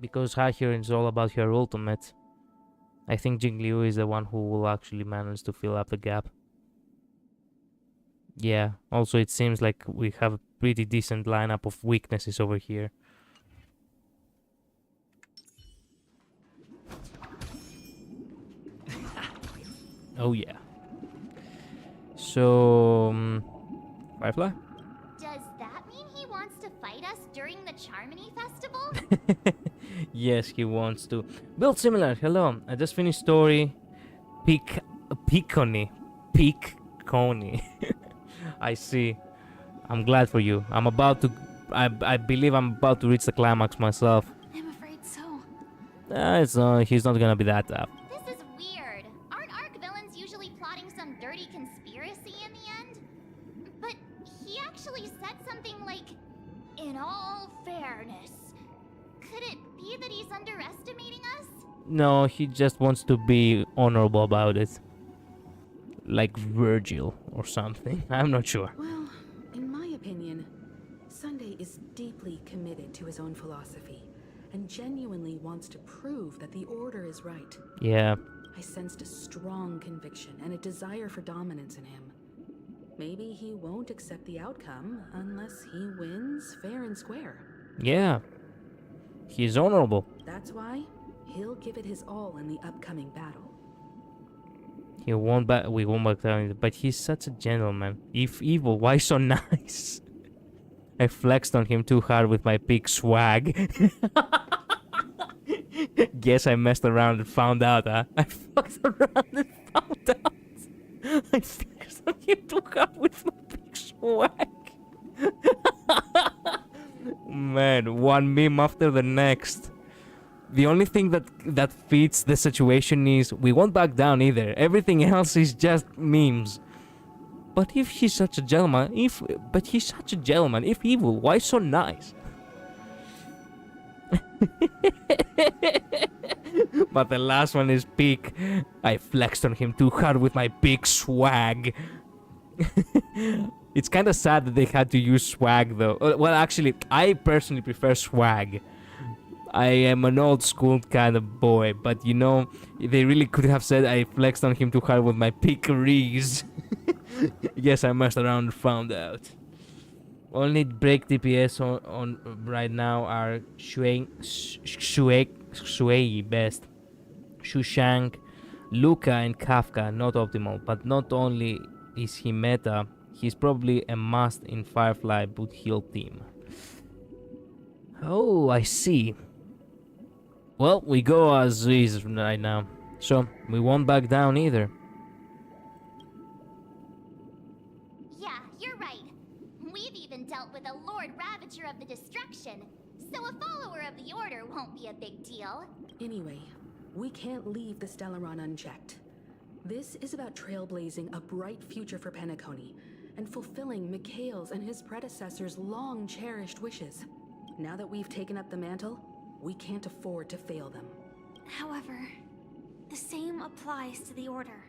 Because Acheron is all about her ultimate. I think Jingliu is the one who will actually manage to fill up the gap. Yeah, also it seems like we have a pretty decent lineup of weaknesses over here. Oh yeah. So, Firefly? Does that mean he wants to fight us during the Charmony Festival? Yes, he wants to. Build similar. Hello. I just finished story. Peacony. I see. I'm glad for you. I'm about to. I believe I'm about to reach the climax myself. I'm afraid so. He's not gonna be that tough. This is weird. Aren't Arc villains usually plotting some dirty conspiracy in the end? But he actually said something like, "In all fairness." Could it be that he's underestimating us? No, he just wants to be honorable about it. Like Virgil or something. I'm not sure. Well, in my opinion, Sunday is deeply committed to his own philosophy and genuinely wants to prove that the Order is right. Yeah. I sensed a strong conviction and a desire for dominance in him. Maybe he won't accept the outcome unless he wins fair and square. Yeah. He's honorable. That's why he'll give it his all in the upcoming battle. We won't back down, but he's such a gentleman. If evil, why so nice? I flexed on him too hard with my big swag. Guess I messed around and found out, huh? I fucked around and found out. I flexed on him too hard with my big swag. Man, one meme after the next. The only thing that fits the situation is we won't back down either. Everything else is just memes. But if he's such a gentleman, if evil, why so nice? But the last one is peak. I flexed on him too hard with my big swag. It's kind of sad that they had to use swag though. Well, actually, I personally prefer swag. I am an old school kind of boy, but you know, they really could have said I flexed on him too hard with my pickeries. Yes, I messed around and found out. Only break DPS on right now are Shui best. Shushank, Luca and Kafka not optimal, but not only is he meta, he's probably a must in Firefly boot heal team. Oh, I see. Well, we go as is right now, so we won't back down either. Yeah, you're right. We've even dealt with a Lord Ravager of the Destruction, so a follower of the Order won't be a big deal. Anyway, we can't leave the Stellaron unchecked. This is about trailblazing a bright future for Penacony and fulfilling Mikhail's and his predecessors' long-cherished wishes. Now that we've taken up the mantle, we can't afford to fail them. However, the same applies to the Order.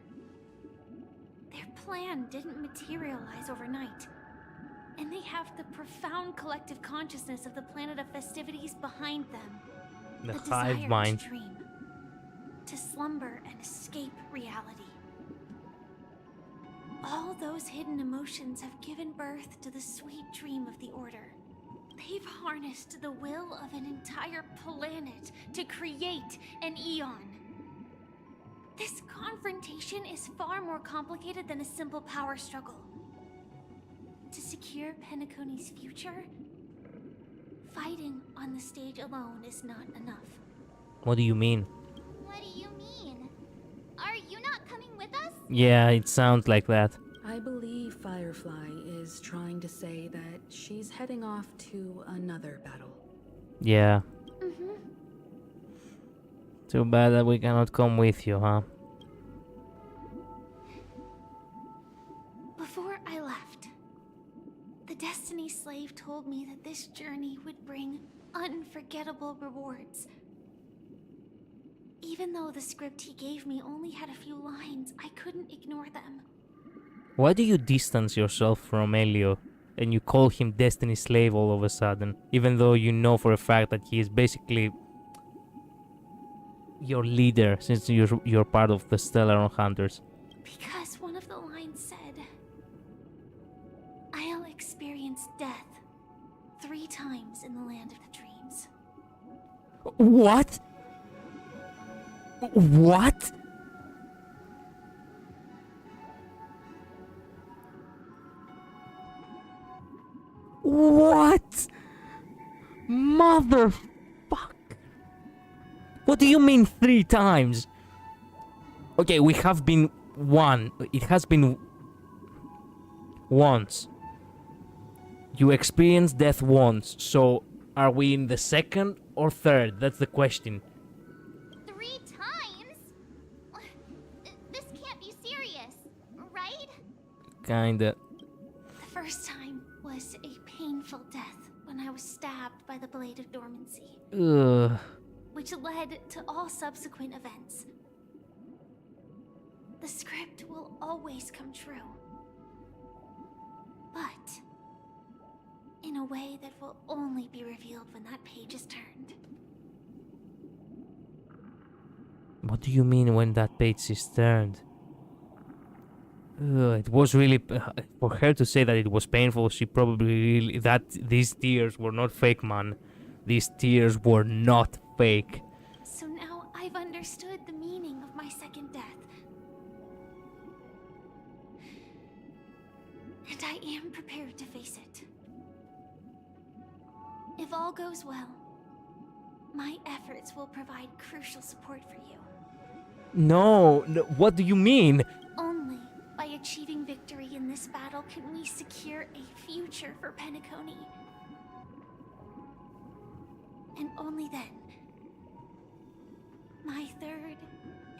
Their plan didn't materialize overnight, and they have the profound collective consciousness of the planet of festivities behind them. The desire hive mind. to dream, to slumber and escape reality. All those hidden emotions have given birth to the sweet dream of the Order. They've harnessed the will of an entire planet to create an eon. This confrontation is far more complicated than a simple power struggle. To secure Penacony's future, fighting on the stage alone is not enough. What do you mean? What do you mean? Are you not coming with us? Yeah, it sounds like that. I believe Firefly is trying to say that she's heading off to another battle. Yeah. Too bad that we cannot come with you, huh? Before I left, the Destiny Slave told me that this journey would bring unforgettable rewards. Even though the script he gave me only had a few lines, I couldn't ignore them. Why do you distance yourself from Elio and you call him Destiny Slave all of a sudden, even though you know for a fact that he is basically your leader since you're part of the Stellaron Hunters? Because one of the lines said, I'll experience death 3 times in the land of the dreams. What? What? What? Motherfuck. What do you mean 3 times? Okay, we have been one. It has been once. You experienced death once, so are we in the second or third? That's the question. 3 times? This can't be serious, right? Kinda. The first time was a painful death when I was stabbed by the Blade of Dormancy. Ugh. which led to all subsequent events. The script will always come true. But in a way that will only be revealed when that page is turned. What do you mean when that page is turned? It was really for her to say that it was painful. She probably really these tears were not fake, man. These tears were not fake. So now I've understood the meaning of my second death. And I am prepared to face it. If all goes well, my efforts will provide crucial support for you. No, what do you mean? Only by achieving victory in this battle can we secure a future for Penacony. And only then, my third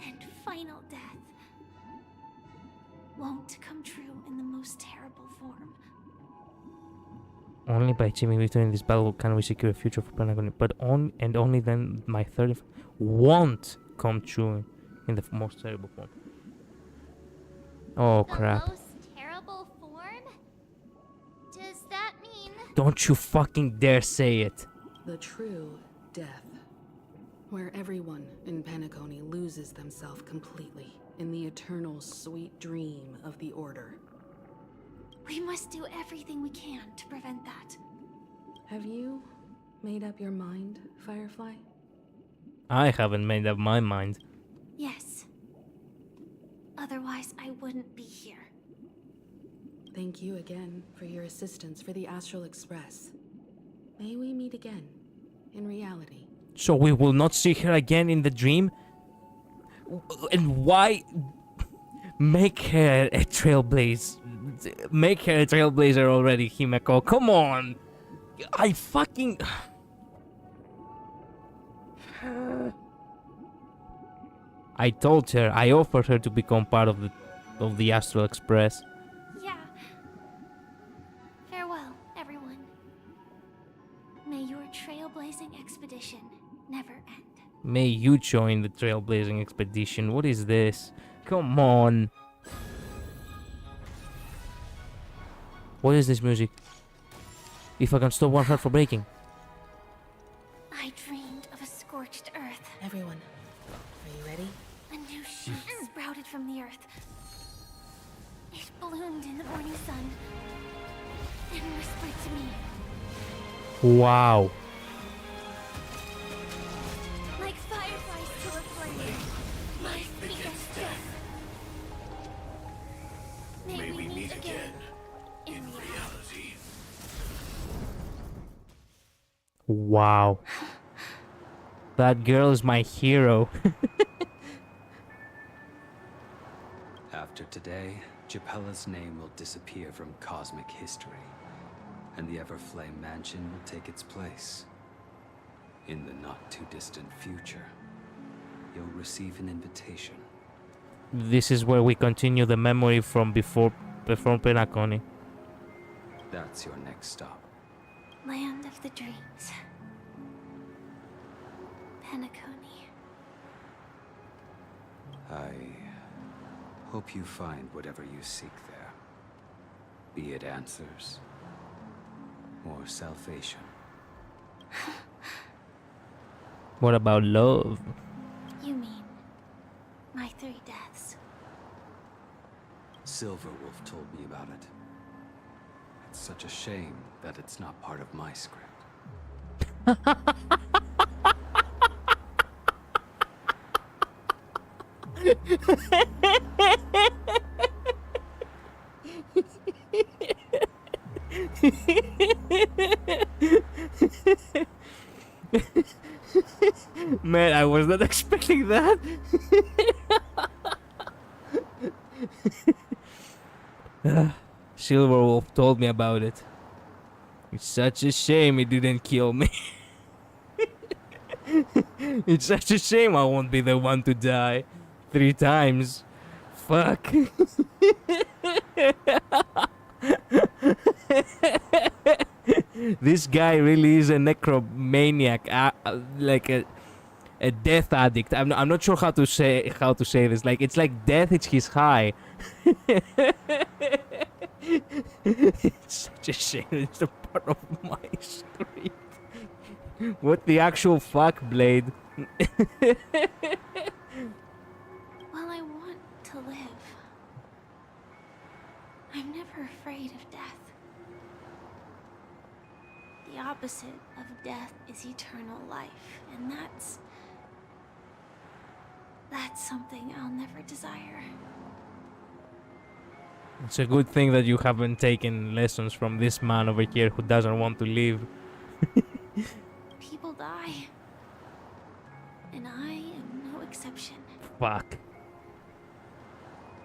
and final death won't come true in the most terrible form. Only by achieving victory in this battle can we secure a future for Penacony. But only then my third won't come true in the most terrible form. Oh crap. The most terrible form? Does that mean... Don't you fucking dare say it. The true death. Where everyone in Penacony loses themselves completely in the eternal sweet dream of the Order. We must do everything we can to prevent that. Have you made up your mind, Firefly? I haven't made up my mind. Yes. Otherwise, I wouldn't be here. Thank you again for your assistance for the Astral Express. May we meet again, in reality. So we will not see her again in the dream? And why make her a trailblazer? Make her a trailblazer already, Himeko. Come on! I fucking... I told her, I offered her to become part of the Astral Express. Yeah. Farewell, everyone. May your trailblazing expedition never end. May you join the trailblazing expedition. What is this? Come on. What is this music? If I can stop one heart from breaking. I dreamed of a scorched earth. Everyone, are you ready? A new shoot sprouted from the earth. It bloomed in the morning sun and whispered to me. Wow. Like fireflies to a flame, life begins death. May we meet again in reality. Wow. That girl is my hero. After today, Japella's name will disappear from cosmic history, and the Everflame Mansion will take its place. In the not-too-distant future, you'll receive an invitation. This is where we continue the memory from before Penacony. That's your next stop. Land of the dreams. Penacony. I hope you find whatever you seek there. Be it answers or salvation. What about love? You mean my 3 deaths? Silverwolf told me about it. It's such a shame that it's not part of my script. Man, I was not expecting that. Silverwolf told me about it. It's such a shame it didn't kill me. It's such a shame I won't be the one to die 3 times. Fuck. This guy really is a necromaniac. a death addict. I'm not sure how to say this. Like, it's like death. It's his high. It's such a shame. It's a part of my script. What the actual fuck, Blade? Well, I want to live. I'm never afraid of death. The opposite of death is eternal life, and that's something I'll never desire. It's a good thing that you haven't taken lessons from this man over here who doesn't want to live. People die. And I am no exception. Fuck.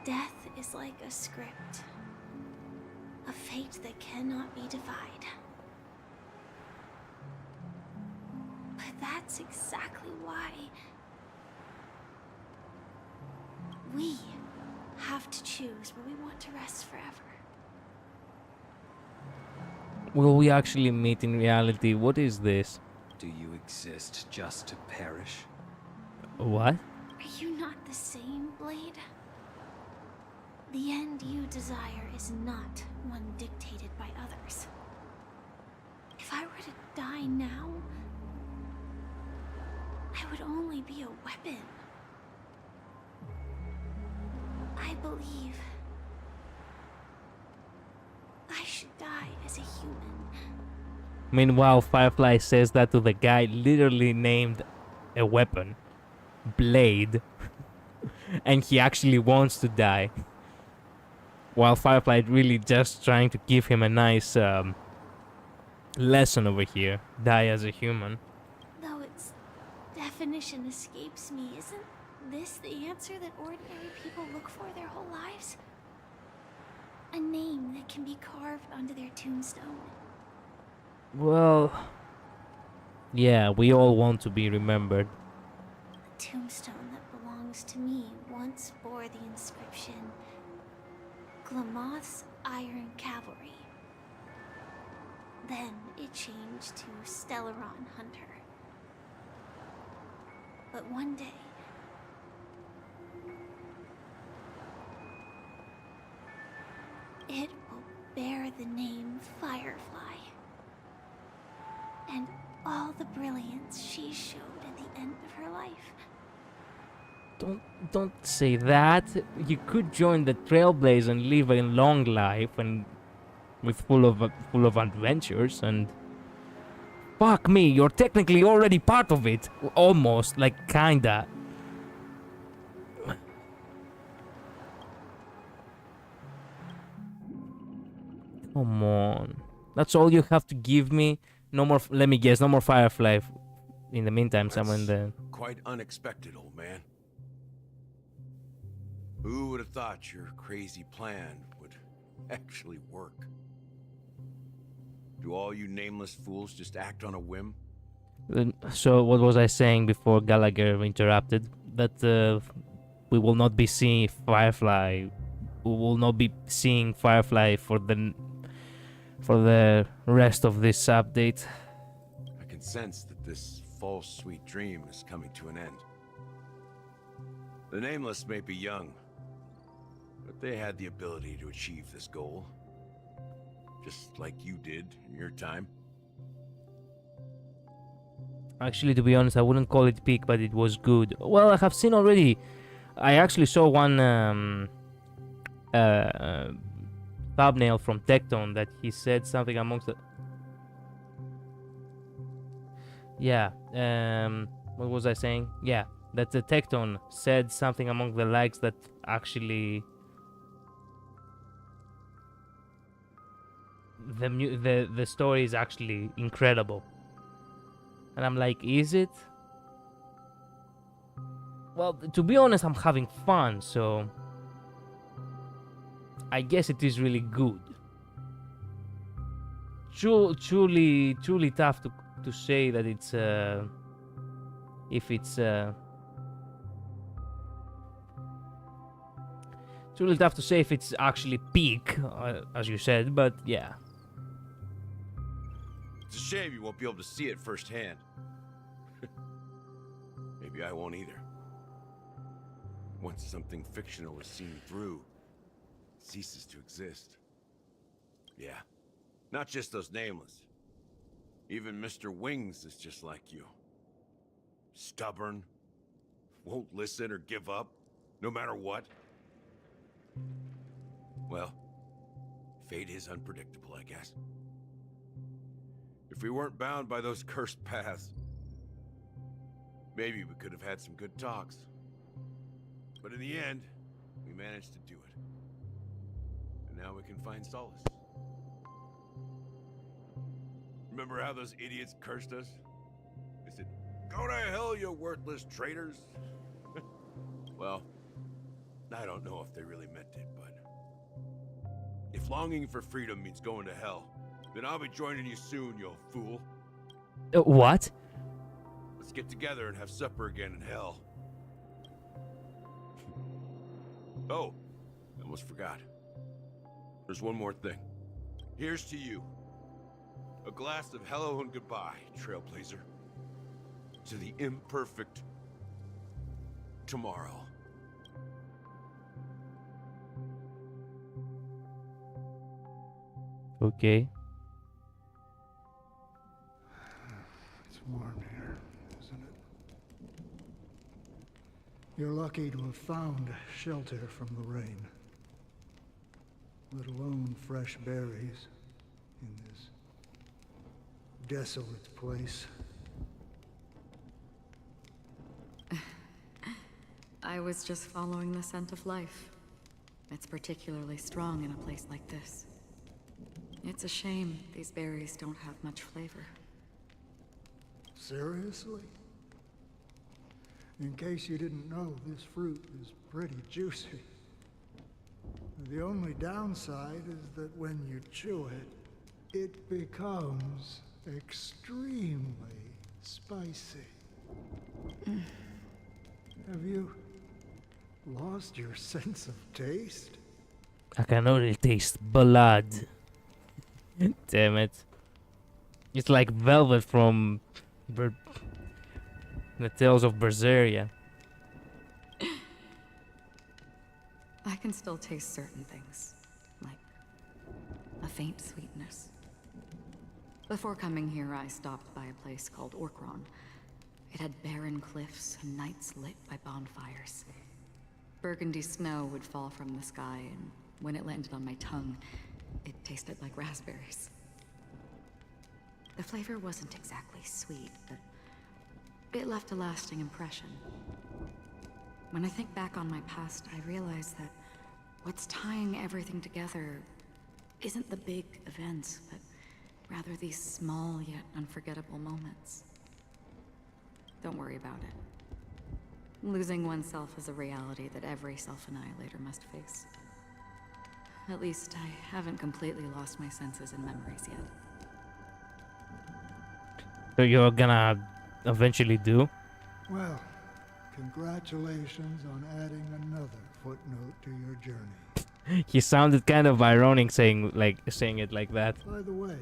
Death is like a script. A fate that cannot be defied. But that's exactly why we have to choose where we want to rest forever. Will we actually meet in reality? What is this? Do you exist just to perish? What? Are you not the same, Blade? The end you desire is not one dictated by others. If I were to die now, I would only be a weapon. I believe I should die as a human. Meanwhile, Firefly says that to the guy literally named a weapon, Blade, and he actually wants to die. While Firefly really just trying to give him a nice lesson over here, die as a human. Though its definition escapes me, isn't this the answer that ordinary people look for their whole lives? A name that can be carved onto their tombstone. Well, yeah, we all want to be remembered. A tombstone that belongs to me once bore the inscription, Glamoth's Iron Cavalry. Then it changed to Stellaron Hunter. But one day, it will bear the name Firefly. And all the brilliance she showed at the end of her life. Don't say that. You could join the Trailblaze and live a long life and with full of adventures, and fuck me, you're technically already part of it. Almost, like kinda. Come on. That's all you have to give me? No more, let me guess, no more Firefly. In the meantime, someone in the... Quite unexpected, old man. Who would have thought your crazy plan would actually work? Do all you nameless fools just act on a whim? So what was I saying before Gallagher interrupted? That we will not be seeing Firefly. We will not be seeing Firefly for the rest of this update. I can sense that this false sweet dream is coming to an end. The Nameless may be young, but they had the ability to achieve this goal. Just like you did in your time. Actually, to be honest, I wouldn't call it peak, but it was good. Well, I have seen already. I actually saw one thumbnail from Tectone that he said something amongst the... Yeah, what was I saying? Yeah, that the Tectone said something among the likes that actually... The story is actually incredible. And I'm like, is it? Well, to be honest, I'm having fun, so I guess it is really good. Truly tough to say that it's if it's truly tough to say if it's actually peak, as you said, but yeah. It's a shame you won't be able to see it firsthand. Maybe maybe I won't either. Once something fictional is seen through, it ceases to exist. Yeah, not just those nameless. Even Mr. Wings is just like you. Stubborn, won't listen or give up, no matter what. Well, fate is unpredictable, I guess. If we weren't bound by those cursed paths, maybe we could have had some good talks. But in the end, we managed to do it. And now we can find solace. Remember how those idiots cursed us? They said, "Go to hell, you worthless traitors." Well, I don't know if they really meant it, but if longing for freedom means going to hell, then I'll be joining you soon, you fool. What? Let's get together and have supper again in hell. Oh, I almost forgot. There's one more thing. Here's to you. A glass of hello and goodbye, Trailblazer. To the imperfect tomorrow. Okay. It's warm here, isn't it? You're lucky to have found shelter from the rain. Let alone fresh berries in this desolate place. I was just following the scent of life. It's particularly strong in a place like this. It's a shame these berries don't have much flavor. Seriously? In case you didn't know, this fruit is pretty juicy. The only downside is that when you chew it, it becomes extremely spicy. Have you lost your sense of taste? I can only taste blood. Damn it. It's like velvet from the Tales of Berseria. I can still taste certain things, like a faint sweetness. Before coming here, I stopped by a place called Orkron. It had barren cliffs and nights lit by bonfires. Burgundy snow would fall from the sky, and when it landed on my tongue, it tasted like raspberries. The flavor wasn't exactly sweet, but it left a lasting impression. When I think back on my past, I realize that what's tying everything together isn't the big events, but rather these small yet unforgettable moments. Don't worry about it. Losing oneself is a reality that every self-annihilator must face. At least I haven't completely lost my senses and memories yet. So you're gonna eventually do? Well, congratulations on adding another footnote to your journey. He sounded kind of ironic saying it like that. By the way,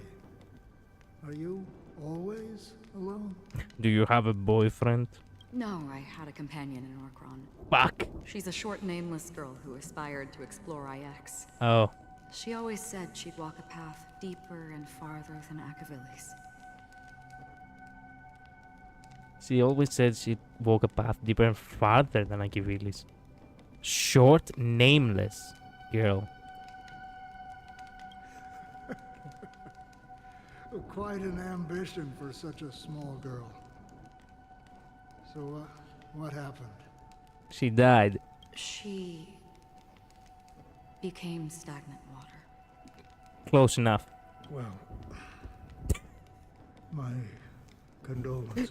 are you always alone? Do you have a boyfriend? No, I had a companion in Orkron. Fuck. She's a short, nameless girl who aspired to explore IX. Oh. She always said she'd walk a path deeper and farther than Akavilis. She always said she'd walk a path deeper and farther than Akivilis. Short, nameless girl. Quite an ambition for such a small girl. So, what happened? She died. She became stagnant water. Close enough. Well, my condolences.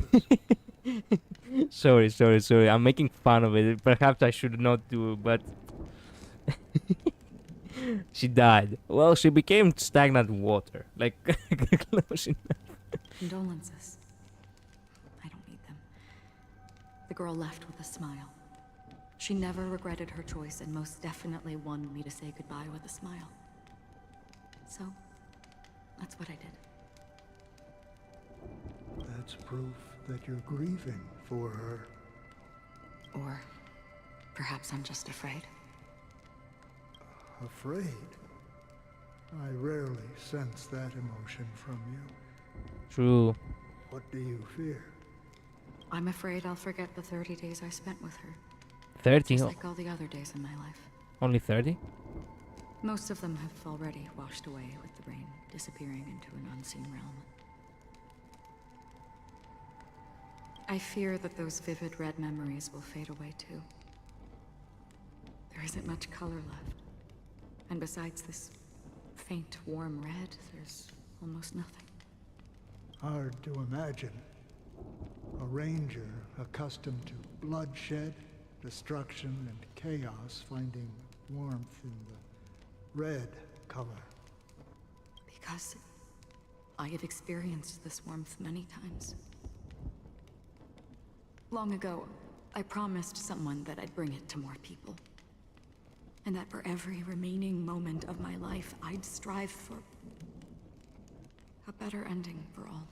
Sorry. I'm making fun of it. Perhaps I should not do it, but she died. Well, she became stagnant water. Like, close enough. Condolences. I don't need them. The girl left with a smile. She never regretted her choice and most definitely wanted me to say goodbye with a smile. So, that's what I did. That's proof that you're grieving for her. Or perhaps I'm just afraid. Afraid? I rarely sense that emotion from you. True. What do you fear? I'm afraid I'll forget the 30 days I spent with her. 30? Just like all the other days in my life. Only 30? Most of them have already washed away with the rain, disappearing into an unseen realm. I fear that those vivid red memories will fade away too. There isn't much color left. And besides this faint, warm red, there's almost nothing. Hard to imagine. A ranger accustomed to bloodshed, destruction, and chaos finding warmth in the red color. Because I have experienced this warmth many times. Long ago, I promised someone that I'd bring it to more people. And that for every remaining moment of my life, I'd strive for a better ending for all.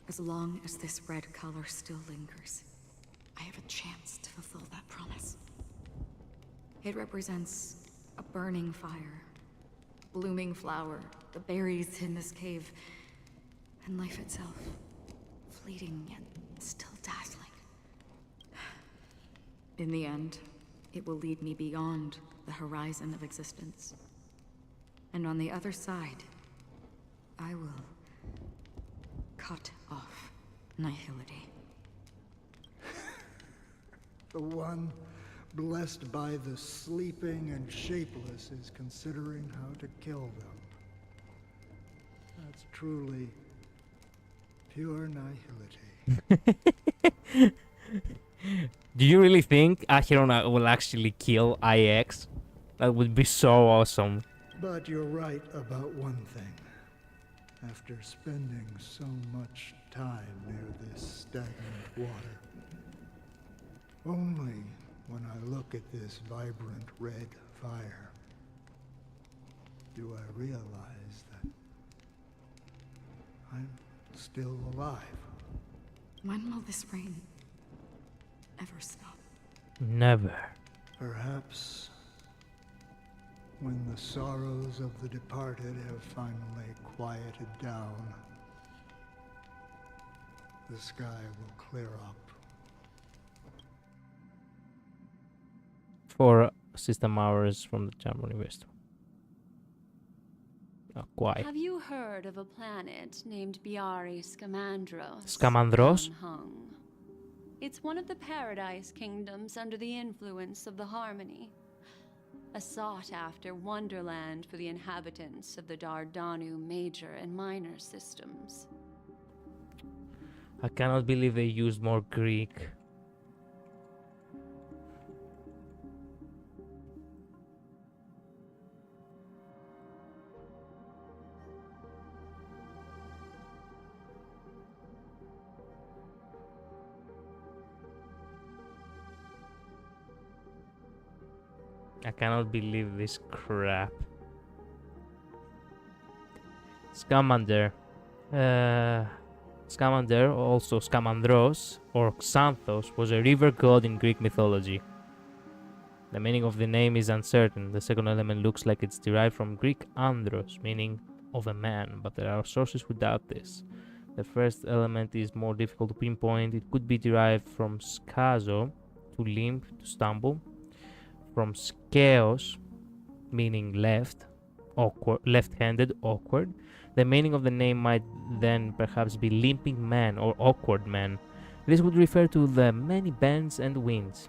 As long as this red color still lingers, I have a chance to fulfill that promise. It represents a burning fire, blooming flower, the berries in this cave, and life itself, fleeting yet still dazzling. In the end, it will lead me beyond the horizon of existence. And on the other side, I will cut off nihility. The one blessed by the sleeping and shapeless is considering how to kill them. That's truly pure nihility. Do you really think Acheron will actually kill IX? That would be so awesome. But you're right about one thing. After spending so much time near this stagnant water, only when I look at this vibrant red fire do I realize that I'm still alive. When will this rain ever stop? Never. Perhaps when the sorrows of the departed have finally quieted down, the sky will clear up. For system hours from the Jamboree West. Oh, why? Have you heard of a planet named Biari Scamandros? Scamandros? Hung. It's one of the Paradise Kingdoms under the influence of the Harmony. A sought-after wonderland for the inhabitants of the Dardanu major and minor systems. I cannot believe they used more Greek. I cannot believe this crap. Scamander. Scamander, also Scamandros, or Xanthos, was a river god in Greek mythology. The meaning of the name is uncertain. The second element looks like it's derived from Greek andros, meaning of a man, but there are sources who doubt this. The first element is more difficult to pinpoint. It could be derived from skazo, to limp, to stumble, from skeos, meaning left, awkward, left-handed, awkward. The meaning of the name might then perhaps be limping man or awkward man. This would refer to the many bends and winds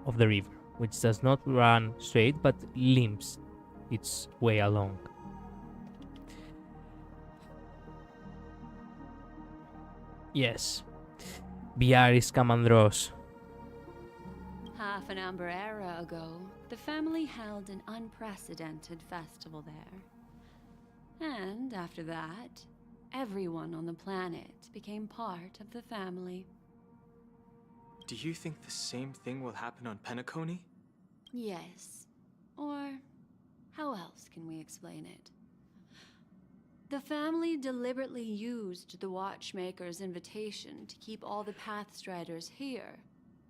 of the river, which does not run straight but limps its way along. Yes, Biaris Kamandros. Half an amber era ago, the family held an unprecedented festival there. And after that, everyone on the planet became part of the family. Do you think the same thing will happen on Penacony? Yes. Or how else can we explain it? The family deliberately used the Watchmaker's invitation to keep all the Pathstriders here,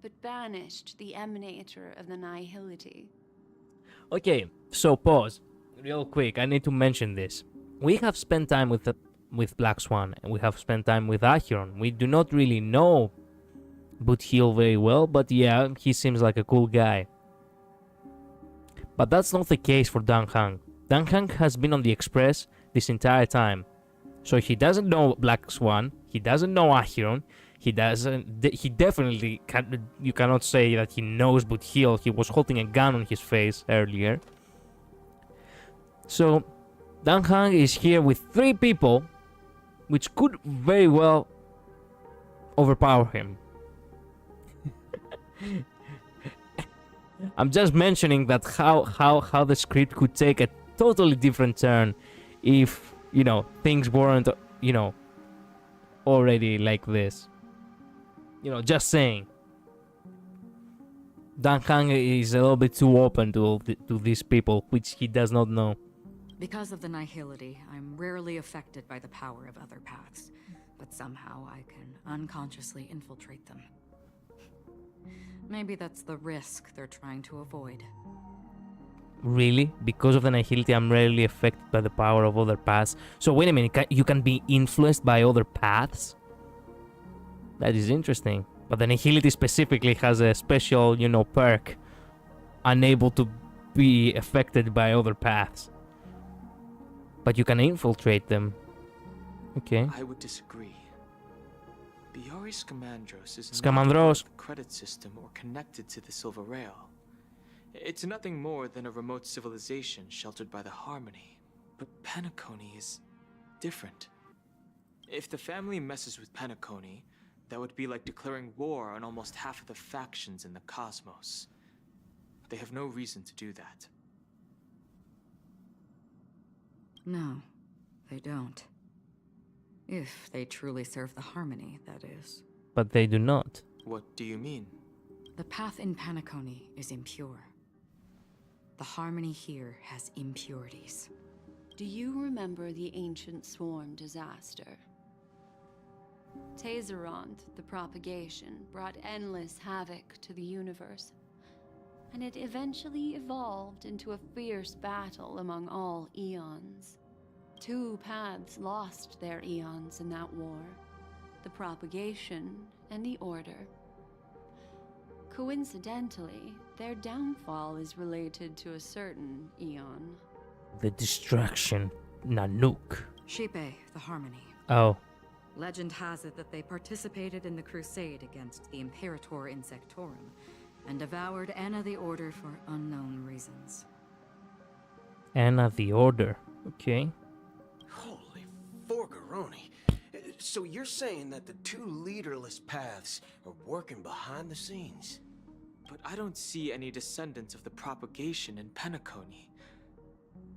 but banished the Emanator of the Nihility. Okay, so pause. Real quick, I need to mention this. We have spent time with Black Swan, and we have spent time with Acheron. We do not really know Buthiel very well, but yeah, he seems like a cool guy. But that's not the case for Dan Hang. Dan Hang has been on the Express this entire time. So he doesn't know Black Swan, he doesn't know Acheron, he definitely you cannot say that he knows Buthiel. He was holding a gun on his face earlier. So Dan Hang is here with 3 people, which could very well overpower him. I'm just mentioning that how the script could take a totally different turn if, you know, things weren't, you know, already like this. You know, just saying. Dan Hang is a little bit too open to these people, which he does not know. Because of the Nihility, I'm rarely affected by the power of other paths, but somehow I can unconsciously infiltrate them. Maybe that's the risk they're trying to avoid. Really? Because of the Nihility, I'm rarely affected by the power of other paths. So wait a minute, you can be influenced by other paths? That is interesting. But the Nihility specifically has a special, you know, perk. Unable to be affected by other paths. But you can infiltrate them. Okay. I would disagree. Biori Scamandros is Scamandros. not part of the credit system or connected to the Silver Rail. It's nothing more than a remote civilization sheltered by the Harmony. But Penacony is different. If the family messes with Penacony, that would be like declaring war on almost half of the factions in the cosmos. They have no reason to do that. No, they don't. If they truly serve the Harmony, that is. But they do not. What do you mean? The path in Penacony is impure. The Harmony here has impurities. Do you remember the Ancient Swarm disaster? Tazeront, the propagation, brought endless havoc to the universe, and it eventually evolved into a fierce battle among all eons. 2 paths lost their eons in that war, the propagation and the order. Coincidentally, their downfall is related to a certain eon. The destruction. Nanook. Shipe, the Harmony. Oh. Legend has it that they participated in the crusade against the Imperator Insectorum and devoured Anna the Order for unknown reasons. Anna the Order. Okay. Holy Forgaroni. So you're saying that the 2 leaderless paths are working behind the scenes? But I don't see any descendants of the propagation in Penacony.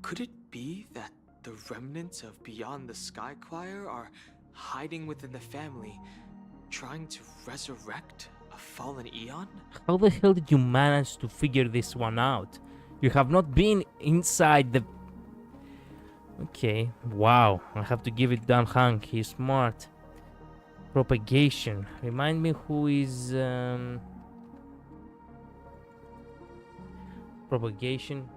Could it be that the remnants of Beyond the Sky Choir are hiding within the family, trying to resurrect a fallen eon? How the hell did you manage to figure this one out? You have not been inside the... Okay, wow. I have to give it Dan Hang. He's smart. Propagation. Remind me who is... Propagation.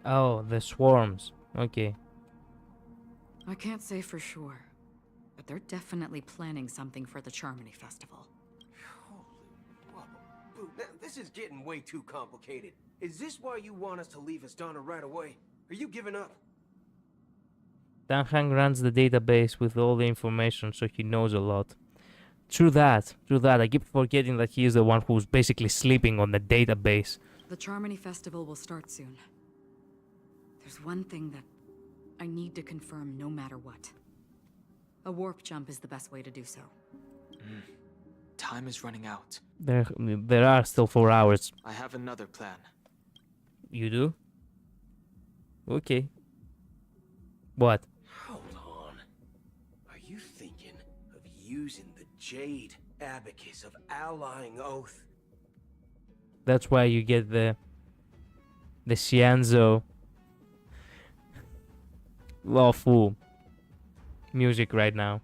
Oh, the swarms. Okay. I can't say for sure, but they're definitely planning something for the Charmony Festival. Now, this is getting way too complicated. Is this why you want us to leave Astana right away? Are you giving up? Dan Hang runs the database with all the information, so he knows a lot. True that. I keep forgetting that he is the one who's basically sleeping on the database. The Charmony Festival will start soon. There's one thing that I need to confirm no matter what. A warp jump is the best way to do so. Time is running out. There are still 4 hours. I have another plan. You do? Okay. What? Hold on. Are you thinking of using the Jade Abacus of Allying Oath? That's why you get the Xianzhou. lawful music right now.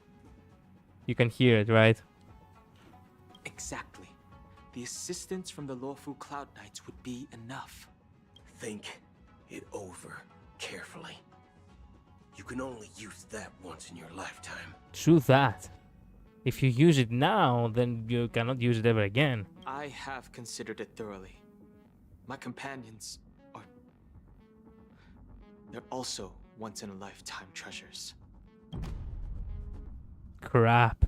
You can hear it, right? Exactly. The assistance from the lawful Cloud Knights would be enough. Think it over carefully. You can only use that once in your lifetime. True that. If you use it now, then you cannot use it ever again. I have considered it thoroughly. My companions are... they're also once-in-a-lifetime treasures. Crap.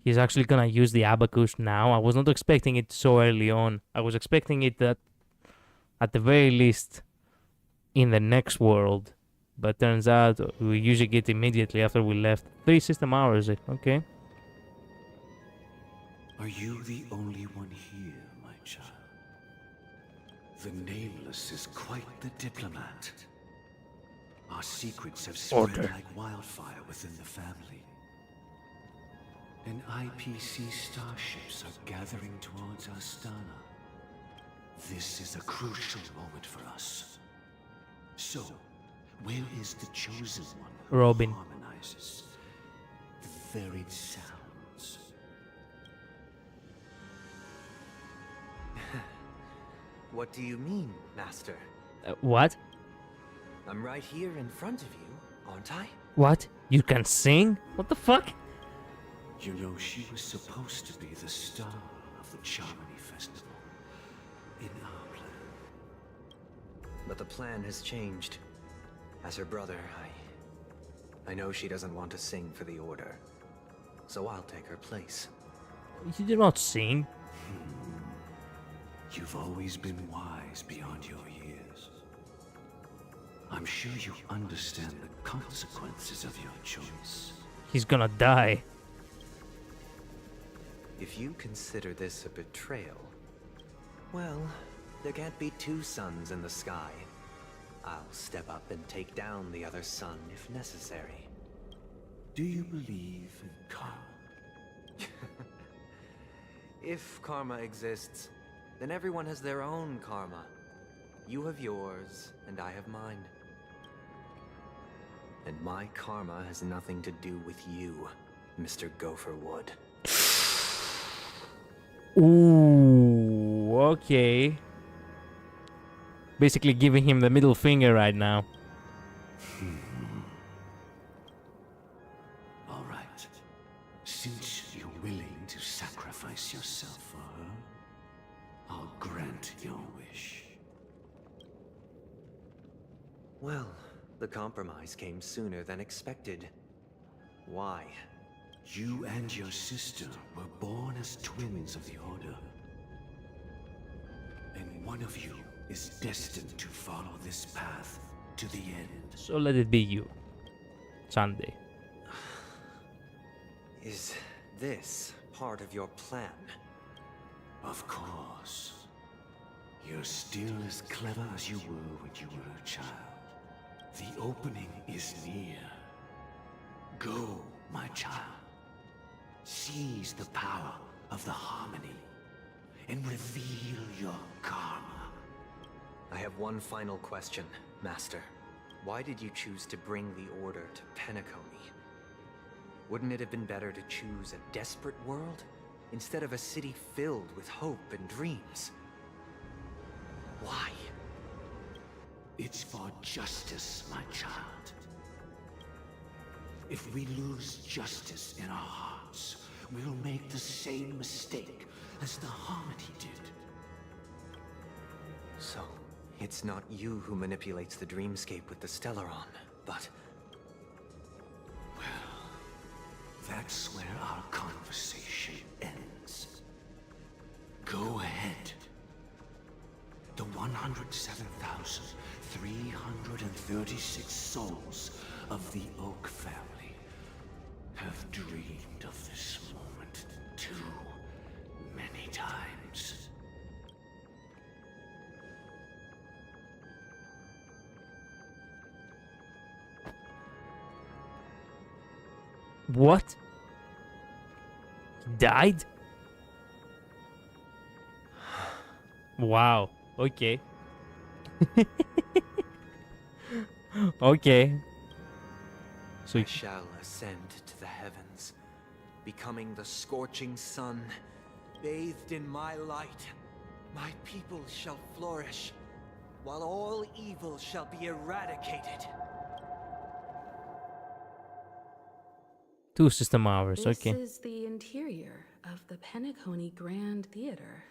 He's actually gonna use the abacus now. I was not expecting it so early on. I was expecting it that at the very least in the next world. But turns out we usually get immediately after we left. 3 system hours, okay. Are you the only one here, my child? The Nameless is quite the diplomat. Our secrets have spread like wildfire within the family. And IPC starships are gathering towards Astana. This is a crucial moment for us. So, where is the chosen one who Robin harmonizes the varied sounds? What do you mean, Master? What? I'm right here in front of you, aren't I? What? You can sing? What the fuck? You know, she was supposed to be the star of the Charmony Festival in our plan. But the plan has changed. As her brother, I know she doesn't want to sing for the Order. So I'll take her place. You do not sing. You've always been wise beyond your years. I'm sure you understand the consequences of your choice. He's gonna die. If you consider this a betrayal, well, there can't be 2 suns in the sky. I'll step up and take down the other sun if necessary. Do you believe in karma? If karma exists, then everyone has their own karma. You have yours, and I have mine. And my karma has nothing to do with you, Mr. Gopherwood. Ooh, okay. Basically giving him the middle finger right now. All right. Since you're willing to sacrifice yourself for her, I'll grant your wish. Well, the compromise came sooner than expected. Why? You and your sister were born as twins of the Order. And one of you is destined to follow this path to the end. So let it be you. Sunday. Is this part of your plan? Of course. You're still as clever as you were when you were a child. The opening is near. Go, my child. Seize the power of the harmony and reveal your karma. I have one final question, Master. Why did you choose to bring the Order to Penacony? Wouldn't it have been better to choose a desperate world instead of a city filled with hope and dreams? Why? It's for justice, my child. If we lose justice in our hearts, we'll make the same mistake as the Harmony did. So, it's not you who manipulates the dreamscape with the Stellaron, but... Well, that's where our conversation ends. Go ahead. The 107,336 souls of the Oak family have dreamed of this moment too many times. What? He died? Wow. Okay. Okay. So I shall ascend to the heavens, becoming the scorching sun, bathed in my light. My people shall flourish, while all evil shall be eradicated. 2 system hours, This okay. is the interior of the Penacony Grand Theater.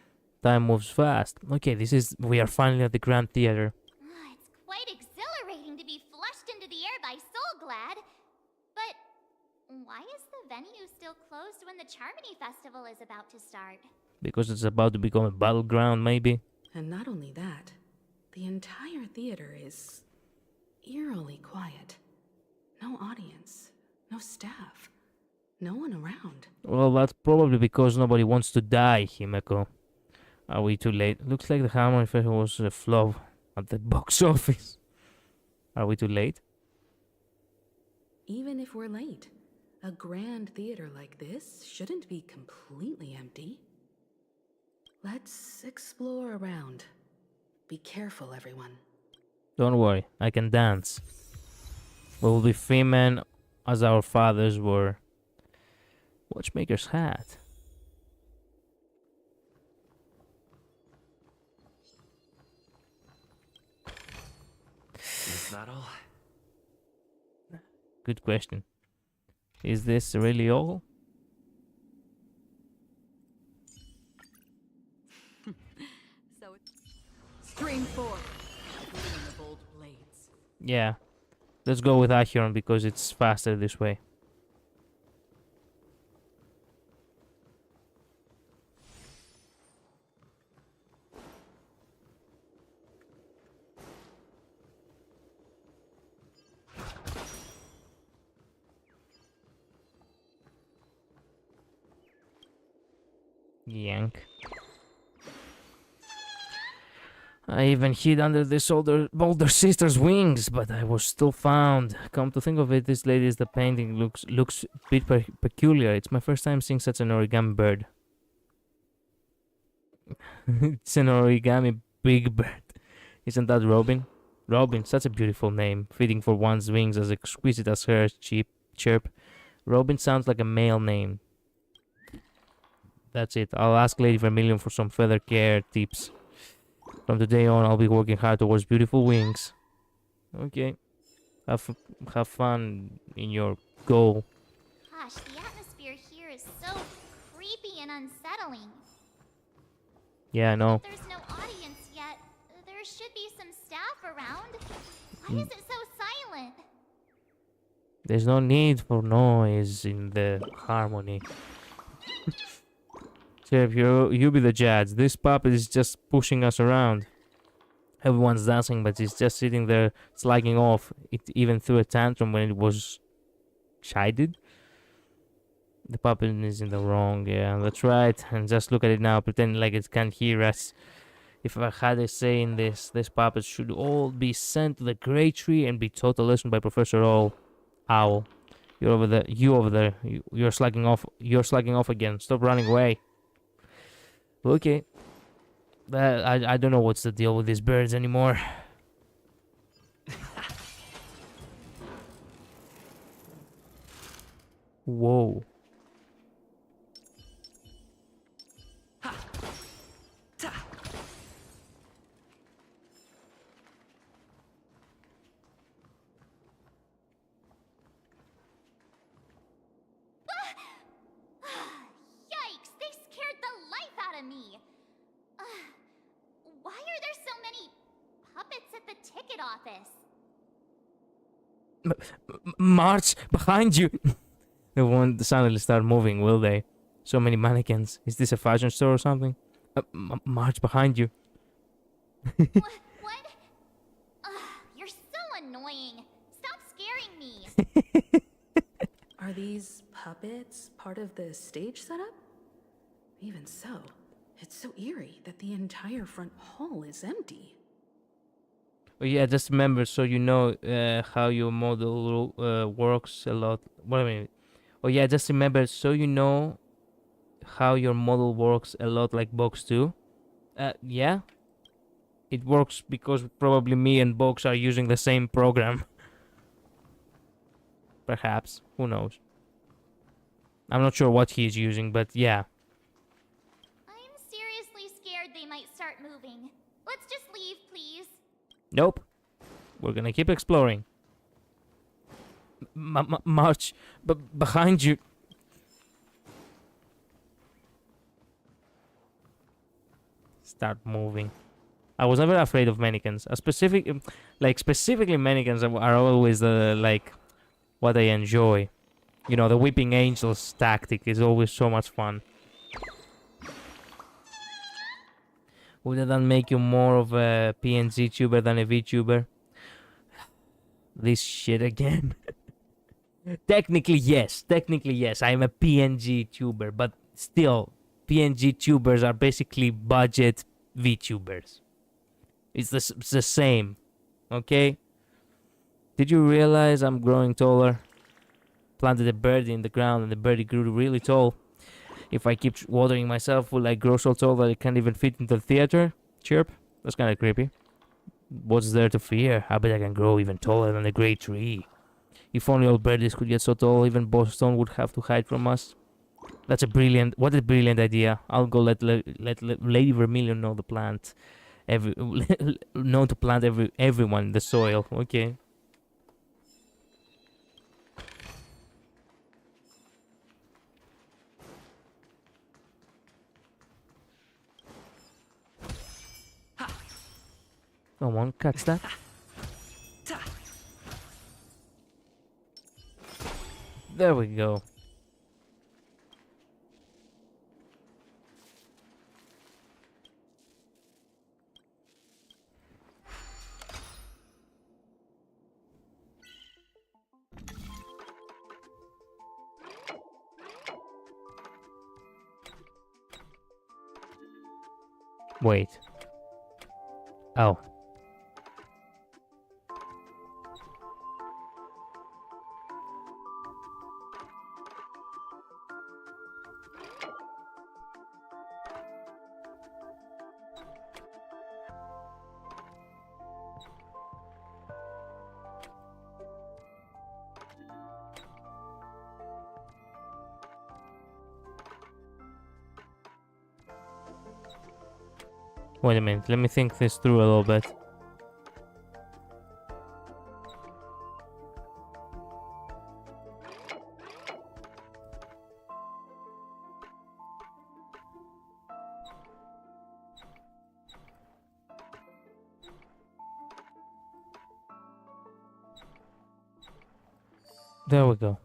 Time moves fast. Okay, we are finally at the Grand Theater. It's quite exhilarating to be flushed into the air by Soulglad. But why is the venue still closed when the Charmony Festival is about to start? Because it's about to become a battleground, maybe. And not only that, the entire theater is eerily quiet. No audience, no staff, no one around. Well, that's probably because nobody wants to die, Himeko. Are we too late? Looks like the Harmony Festival was a flop at the box office. Are we too late? Even if we're late, a grand theater like this shouldn't be completely empty. Let's explore around. Be careful, everyone. Don't worry, I can dance. We will be free men as our fathers were. Watchmaker's hat. Is that all? Good question. Is this really all? So Stream 4. Gleam of old blades. Yeah. Let's go with Acheron because it's faster this way. Yank. I even hid under this older sister's wings, but I was still found. Come to think of it, this lady's the painting looks a bit peculiar. It's my first time seeing such an origami bird. It's an origami big bird. Isn't that Robin? Robin, such a beautiful name, fitting for one's wings as exquisite as her chirp. Robin sounds like a male name. That's it. I'll ask Lady Vermilion for some feather care tips. From today on, I'll be working hard towards beautiful wings. Okay. Have fun in your goal. Gosh, the atmosphere here is so creepy and unsettling. Yeah, I know. If there's no audience yet, there should be some staff around. Why is it so silent? There's no need for noise in the harmony. Sheriff, you be the judge. This puppet is just pushing us around. Everyone's dancing, but it's just sitting there slagging off. It even threw a tantrum when it was chided. The puppet is in the wrong, yeah, that's right. And just look at it now, pretending like it can't hear us. If I had a say in this puppet should all be sent to the Great Tree and be taught a lesson by Professor Owl. You're over there. You're slugging off. You're slugging off again. Stop running away. Okay. I don't know what's the deal with these birds anymore. Whoa. Yikes, they scared the life out of me. Why are there so many puppets at the ticket office? March, behind you! They won't suddenly start moving, will they? So many mannequins. Is this a fashion store or something? March, behind you. What? You're so annoying. Stop scaring me. Are these puppets part of the stage setup? Even so, it's so eerie that the entire front hall is empty. Oh yeah, just remember so you know how your model works a lot. Wait a minute. Oh yeah, just remember so you know how your model works a lot like Box 2. Yeah. It works because probably me and Box are using the same program. Perhaps. Who knows? I'm not sure what he's using, but yeah. I'm seriously scared they might start moving. Let's just leave, please. Nope. We're gonna keep exploring. March behind you. Start moving. I was never afraid of mannequins. Specifically mannequins are always like what I enjoy. You know, the Weeping Angels tactic is always so much fun. Wouldn't that make you more of a PNG tuber than a VTuber? This shit again. Technically yes. I'm a PNG tuber, but still, PNG tubers are basically budget VTubers. It's the same, okay? Did you realize I'm growing taller? Planted a birdie in the ground and the birdie grew really tall. If I keep watering myself, will I grow so tall that it can't even fit into the theater? Chirp. That's kind of creepy. What's there to fear? I bet I can grow even taller than the great tree. If only all birdies could get so tall, even Boston would have to hide from us. What a brilliant idea. I'll go let Lady Vermilion know the plant. Known to plant everyone in the soil. Okay. Come on, catch that. There we go. Wait. Oh. Wait a minute, let me think this through a little bit. There we go.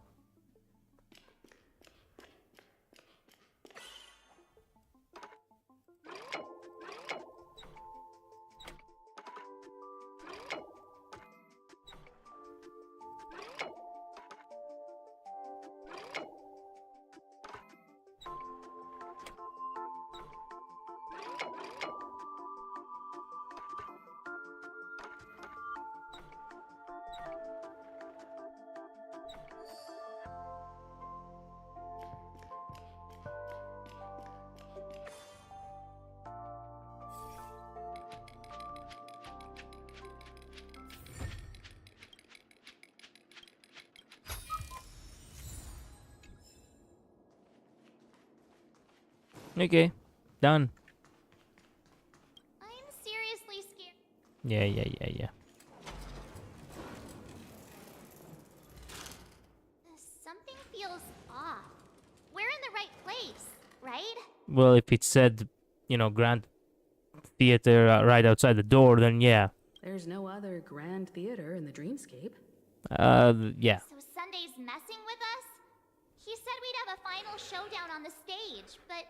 Okay, done. I'm seriously scared. Yeah. Something feels off. We're in the right place, right? Well, if it said, Grand Theater right outside the door, then yeah. There's no other grand theater in the dreamscape. Yeah. So Sunday's messing with us? He said we'd have a final showdown on the stage, but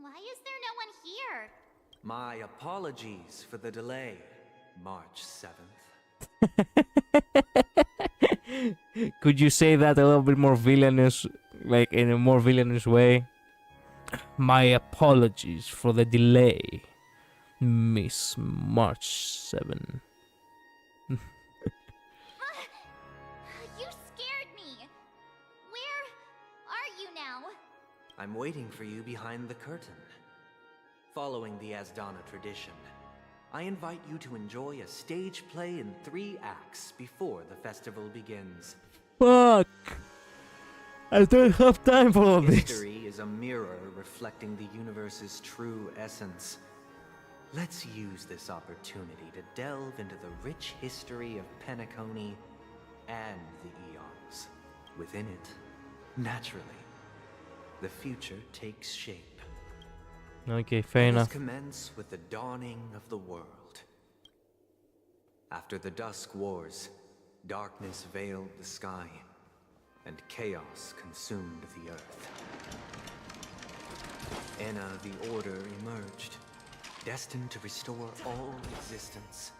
why is there no one here? My apologies for the delay, March 7th. Could you say that a little bit more villainous, like in a more villainous way? My apologies for the delay, Miss March 7. You scared me. Where are you now? I'm waiting for you behind the curtain. Following the Asdana tradition, I invite you to enjoy a stage play in 3 acts before the festival begins. Fuck! I don't have time for all this. History is a mirror reflecting the universe's true essence. Let's use this opportunity to delve into the rich history of Penacony and the eons. Within it, naturally, the future takes shape. Okay, fair Let enough. us commence with the dawning of the world. After the Dusk Wars, darkness veiled the sky, and chaos consumed the earth. Enna the Order emerged, destined to restore all existence.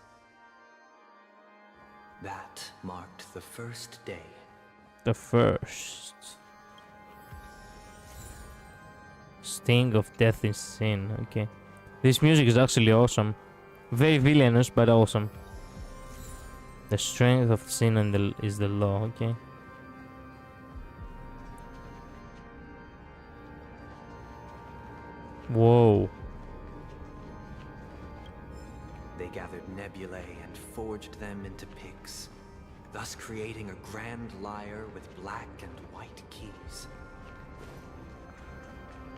That marked the first day. The first. Sting of Death is Sin. Okay. This music is actually awesome. Very villainous, but awesome. The strength of sin and is the law. Okay. Whoa. They gathered nebulae and forged them into picks, thus creating a grand lyre with black and white keys.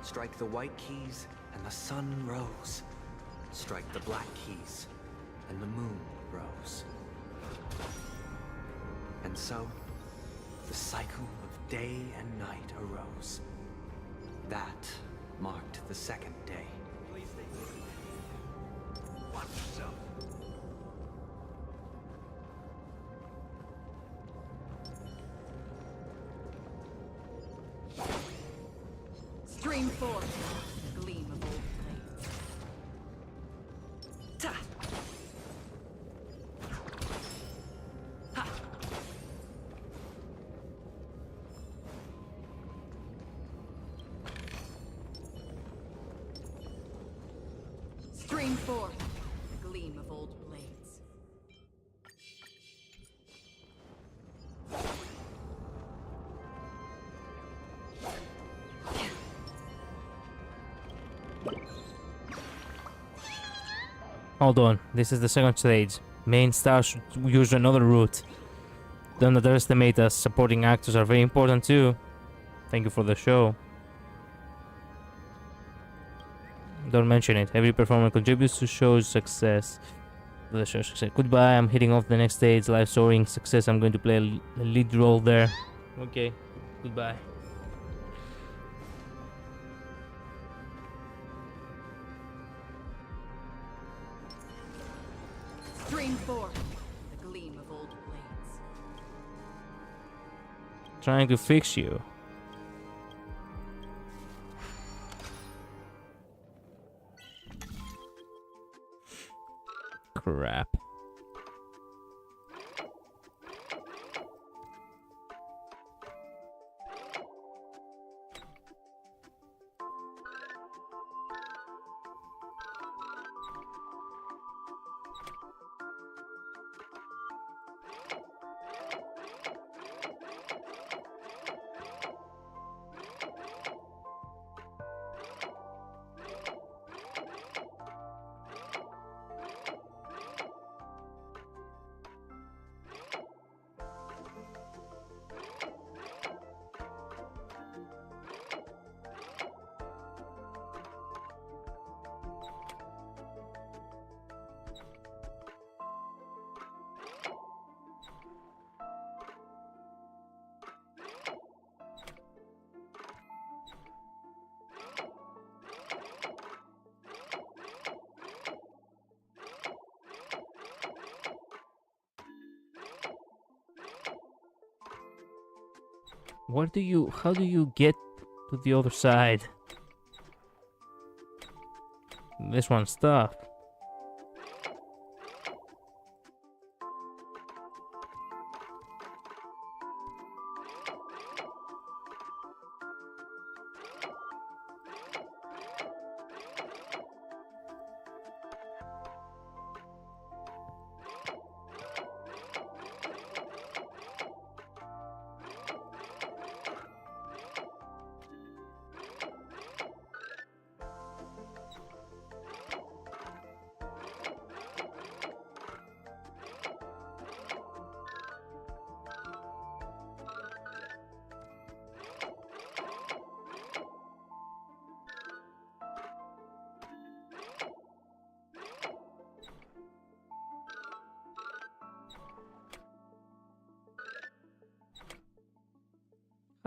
Strike the white keys and the sun rose. Strike the black keys and the moon rose. And so, the cycle of day and night arose. That marked the second day. Please stay moving. Watch yourself. Stream forth, the gleam of old blades. Ta! Ha! Stream forth, the gleam of old blades. Hold on, this is the second stage. Main stars should use another route. Don't underestimate us. Supporting actors are very important too. Thank you for the show. Don't mention it. Every performer contributes to show's success. The show's success. Goodbye. I'm heading off the next stage. Live soaring success. I'm going to play a lead role there. Okay. Goodbye. Stream forth, the gleam of old blades. Trying to fix you. Crap. How do you get to the other side? This one's tough.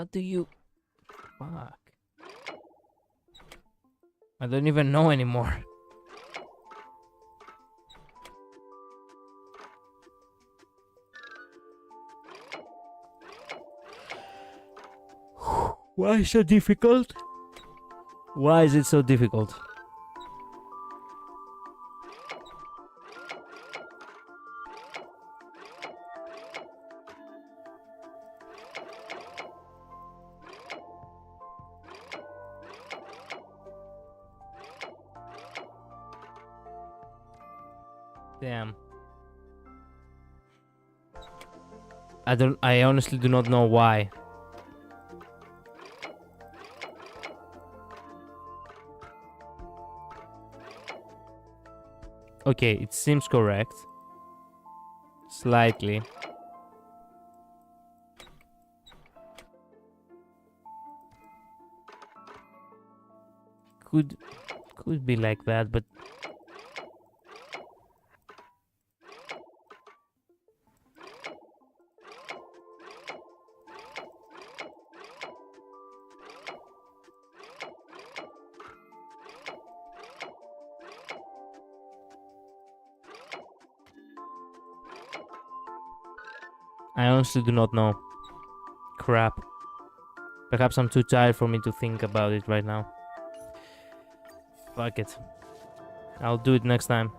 How do you... Fuck. I don't even know anymore. Why is it so difficult? Why is it so difficult? Damn. I honestly do not know why. Okay, it seems correct. Slightly. Could be like that, but I honestly do not know. Crap. Perhaps I'm too tired for me to think about it right now. Fuck it. I'll do it next time.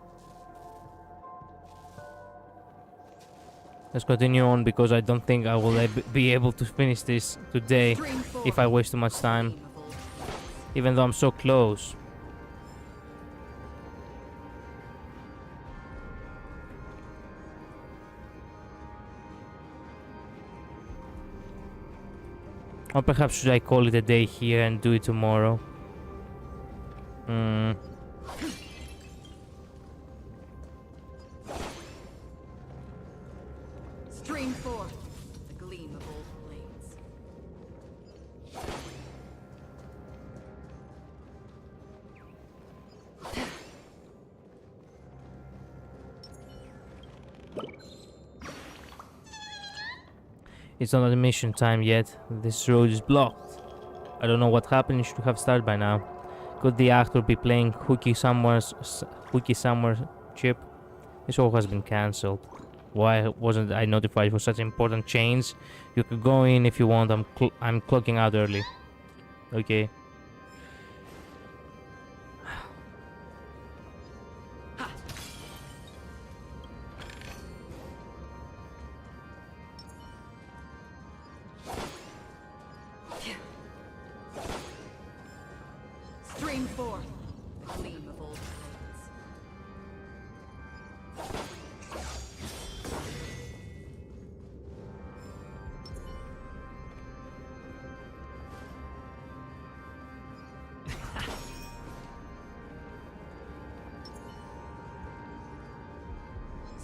Let's continue on because I don't think I will be able to finish this today if I waste too much time. Even though I'm so close. Or perhaps should I call it a day here and do it tomorrow? Stream forth the gleam of old blades. It's not admission time yet. This road is blocked. I don't know what happened. It should have started by now. Could the actor be playing hooky somewhere chip? This all has been cancelled. Why wasn't I notified for such important change? You could go in if you want. I'm clocking out early. Okay. Stream forth the gleam of old blades.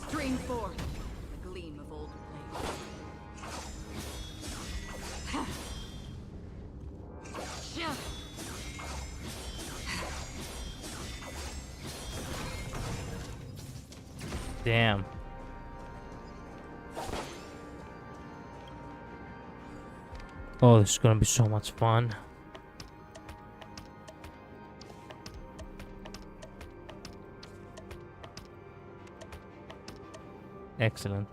Stream forth the gleam of old blades. Damn. Oh, this is gonna be so much fun. Excellent.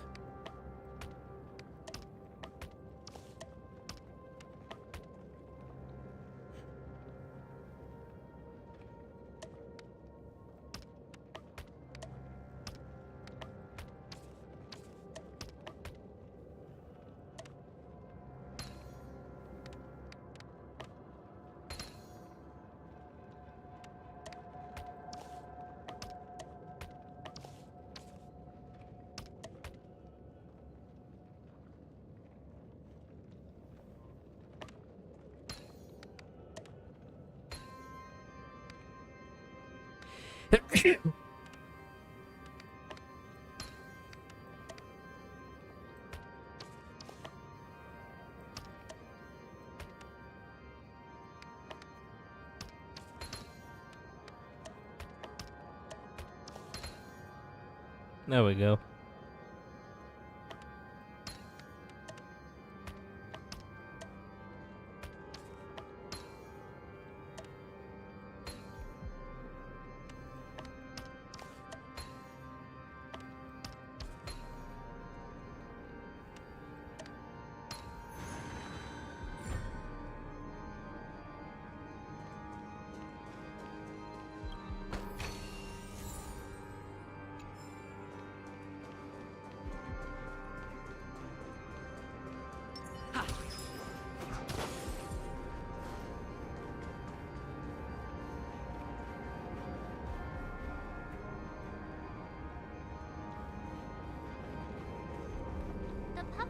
There we go.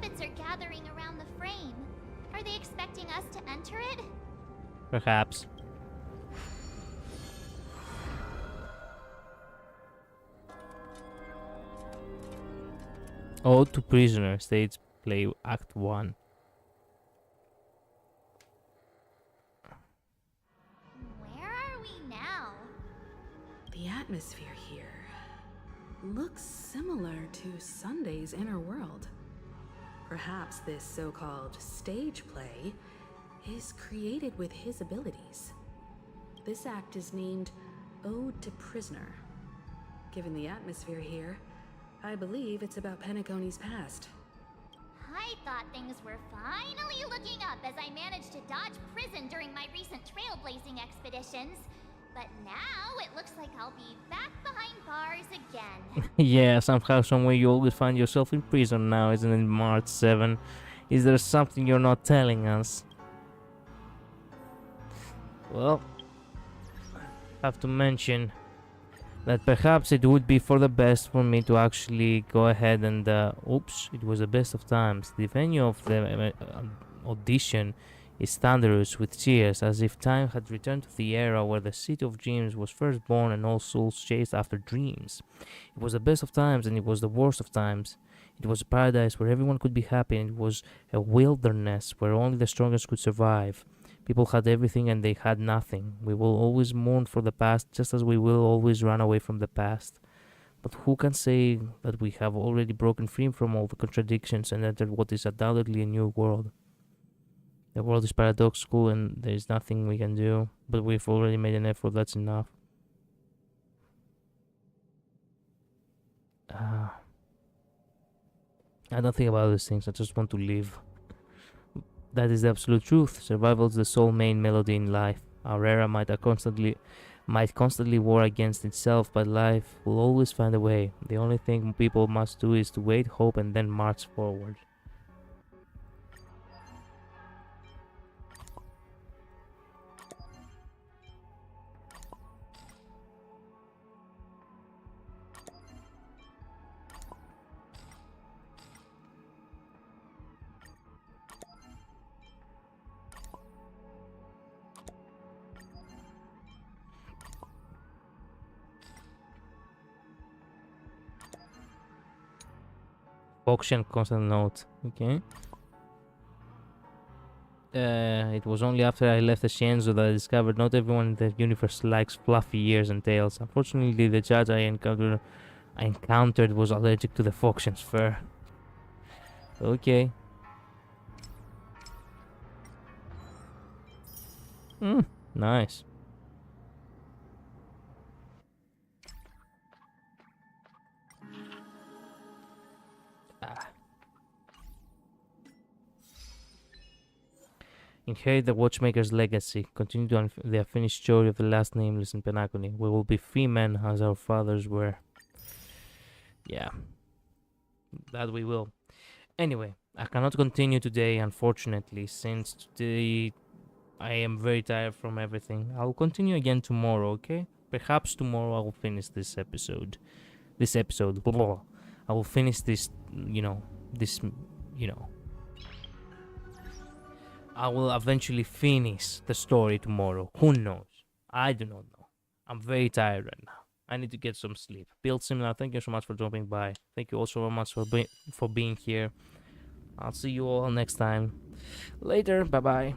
puppets are gathering around the frame. Are they expecting us to enter it? Perhaps. Ode to Prisoner, stage play, Act 1. Where are we now? The atmosphere here looks similar to Sunday's inner world. Perhaps this so-called stage play is created with his abilities. This act is named Ode to Prisoner. Given the atmosphere here, I believe it's about Penacony's past. I thought things were finally looking up as I managed to dodge prison during my recent trailblazing expeditions. But now it looks like I'll be back behind bars again. Yeah, somehow, someway you always find yourself in prison now, isn't it, March 7? Is there something you're not telling us? Well, I have to mention that perhaps it would be for the best for me to actually go ahead and oops, it was the best of times. The venue of the audition is thunderous with cheers, as if time had returned to the era where the city of dreams was first born and all souls chased after dreams. It was the best of times and it was the worst of times. It was a paradise where everyone could be happy, and it was a wilderness where only the strongest could survive. People had everything and they had nothing. We will always mourn for the past, just as we will always run away from the past. But who can say that we have already broken free from all the contradictions and entered what is undoubtedly a new world? The world is paradoxical and there is nothing we can do, but we've already made an effort, that's enough. I don't think about these things, I just want to live. That is the absolute truth. Survival is the sole main melody in life. Our era might constantly war against itself, but life will always find a way. The only thing people must do is to wait, hope, and then march forward. Auction constant note, okay. It was only after I left Ascienzo that I discovered not everyone in the universe likes fluffy ears and tails. Unfortunately, the judge I encountered was allergic to the Foxian's fur. Okay. Nice. Inherit the Watchmaker's legacy. Continue the unfinished story of the last nameless in Penacony. We will be free men as our fathers were. Yeah. That we will. Anyway, I cannot continue today, unfortunately, since today I am very tired from everything. I will continue again tomorrow, okay? Perhaps tomorrow I will finish this episode. I will finish this, I will eventually finish the story tomorrow. Who knows? I do not know. I'm very tired right now. I need to get some sleep. Build Similar, thank you so much for dropping by. Thank you also very much for being here. I'll see you all next time. Later, bye-bye.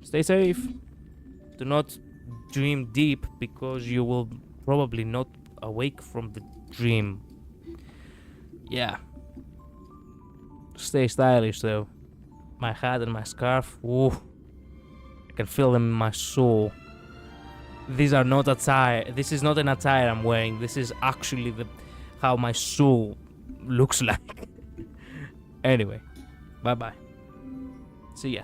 Stay safe. Do not dream deep, because you will probably not awake from the dream. Yeah. Stay stylish though. My hat and my scarf, ooh, I can feel them in my soul. These are not attire. This is not an attire I'm wearing. This is actually how my soul looks like. Anyway, bye bye. See ya.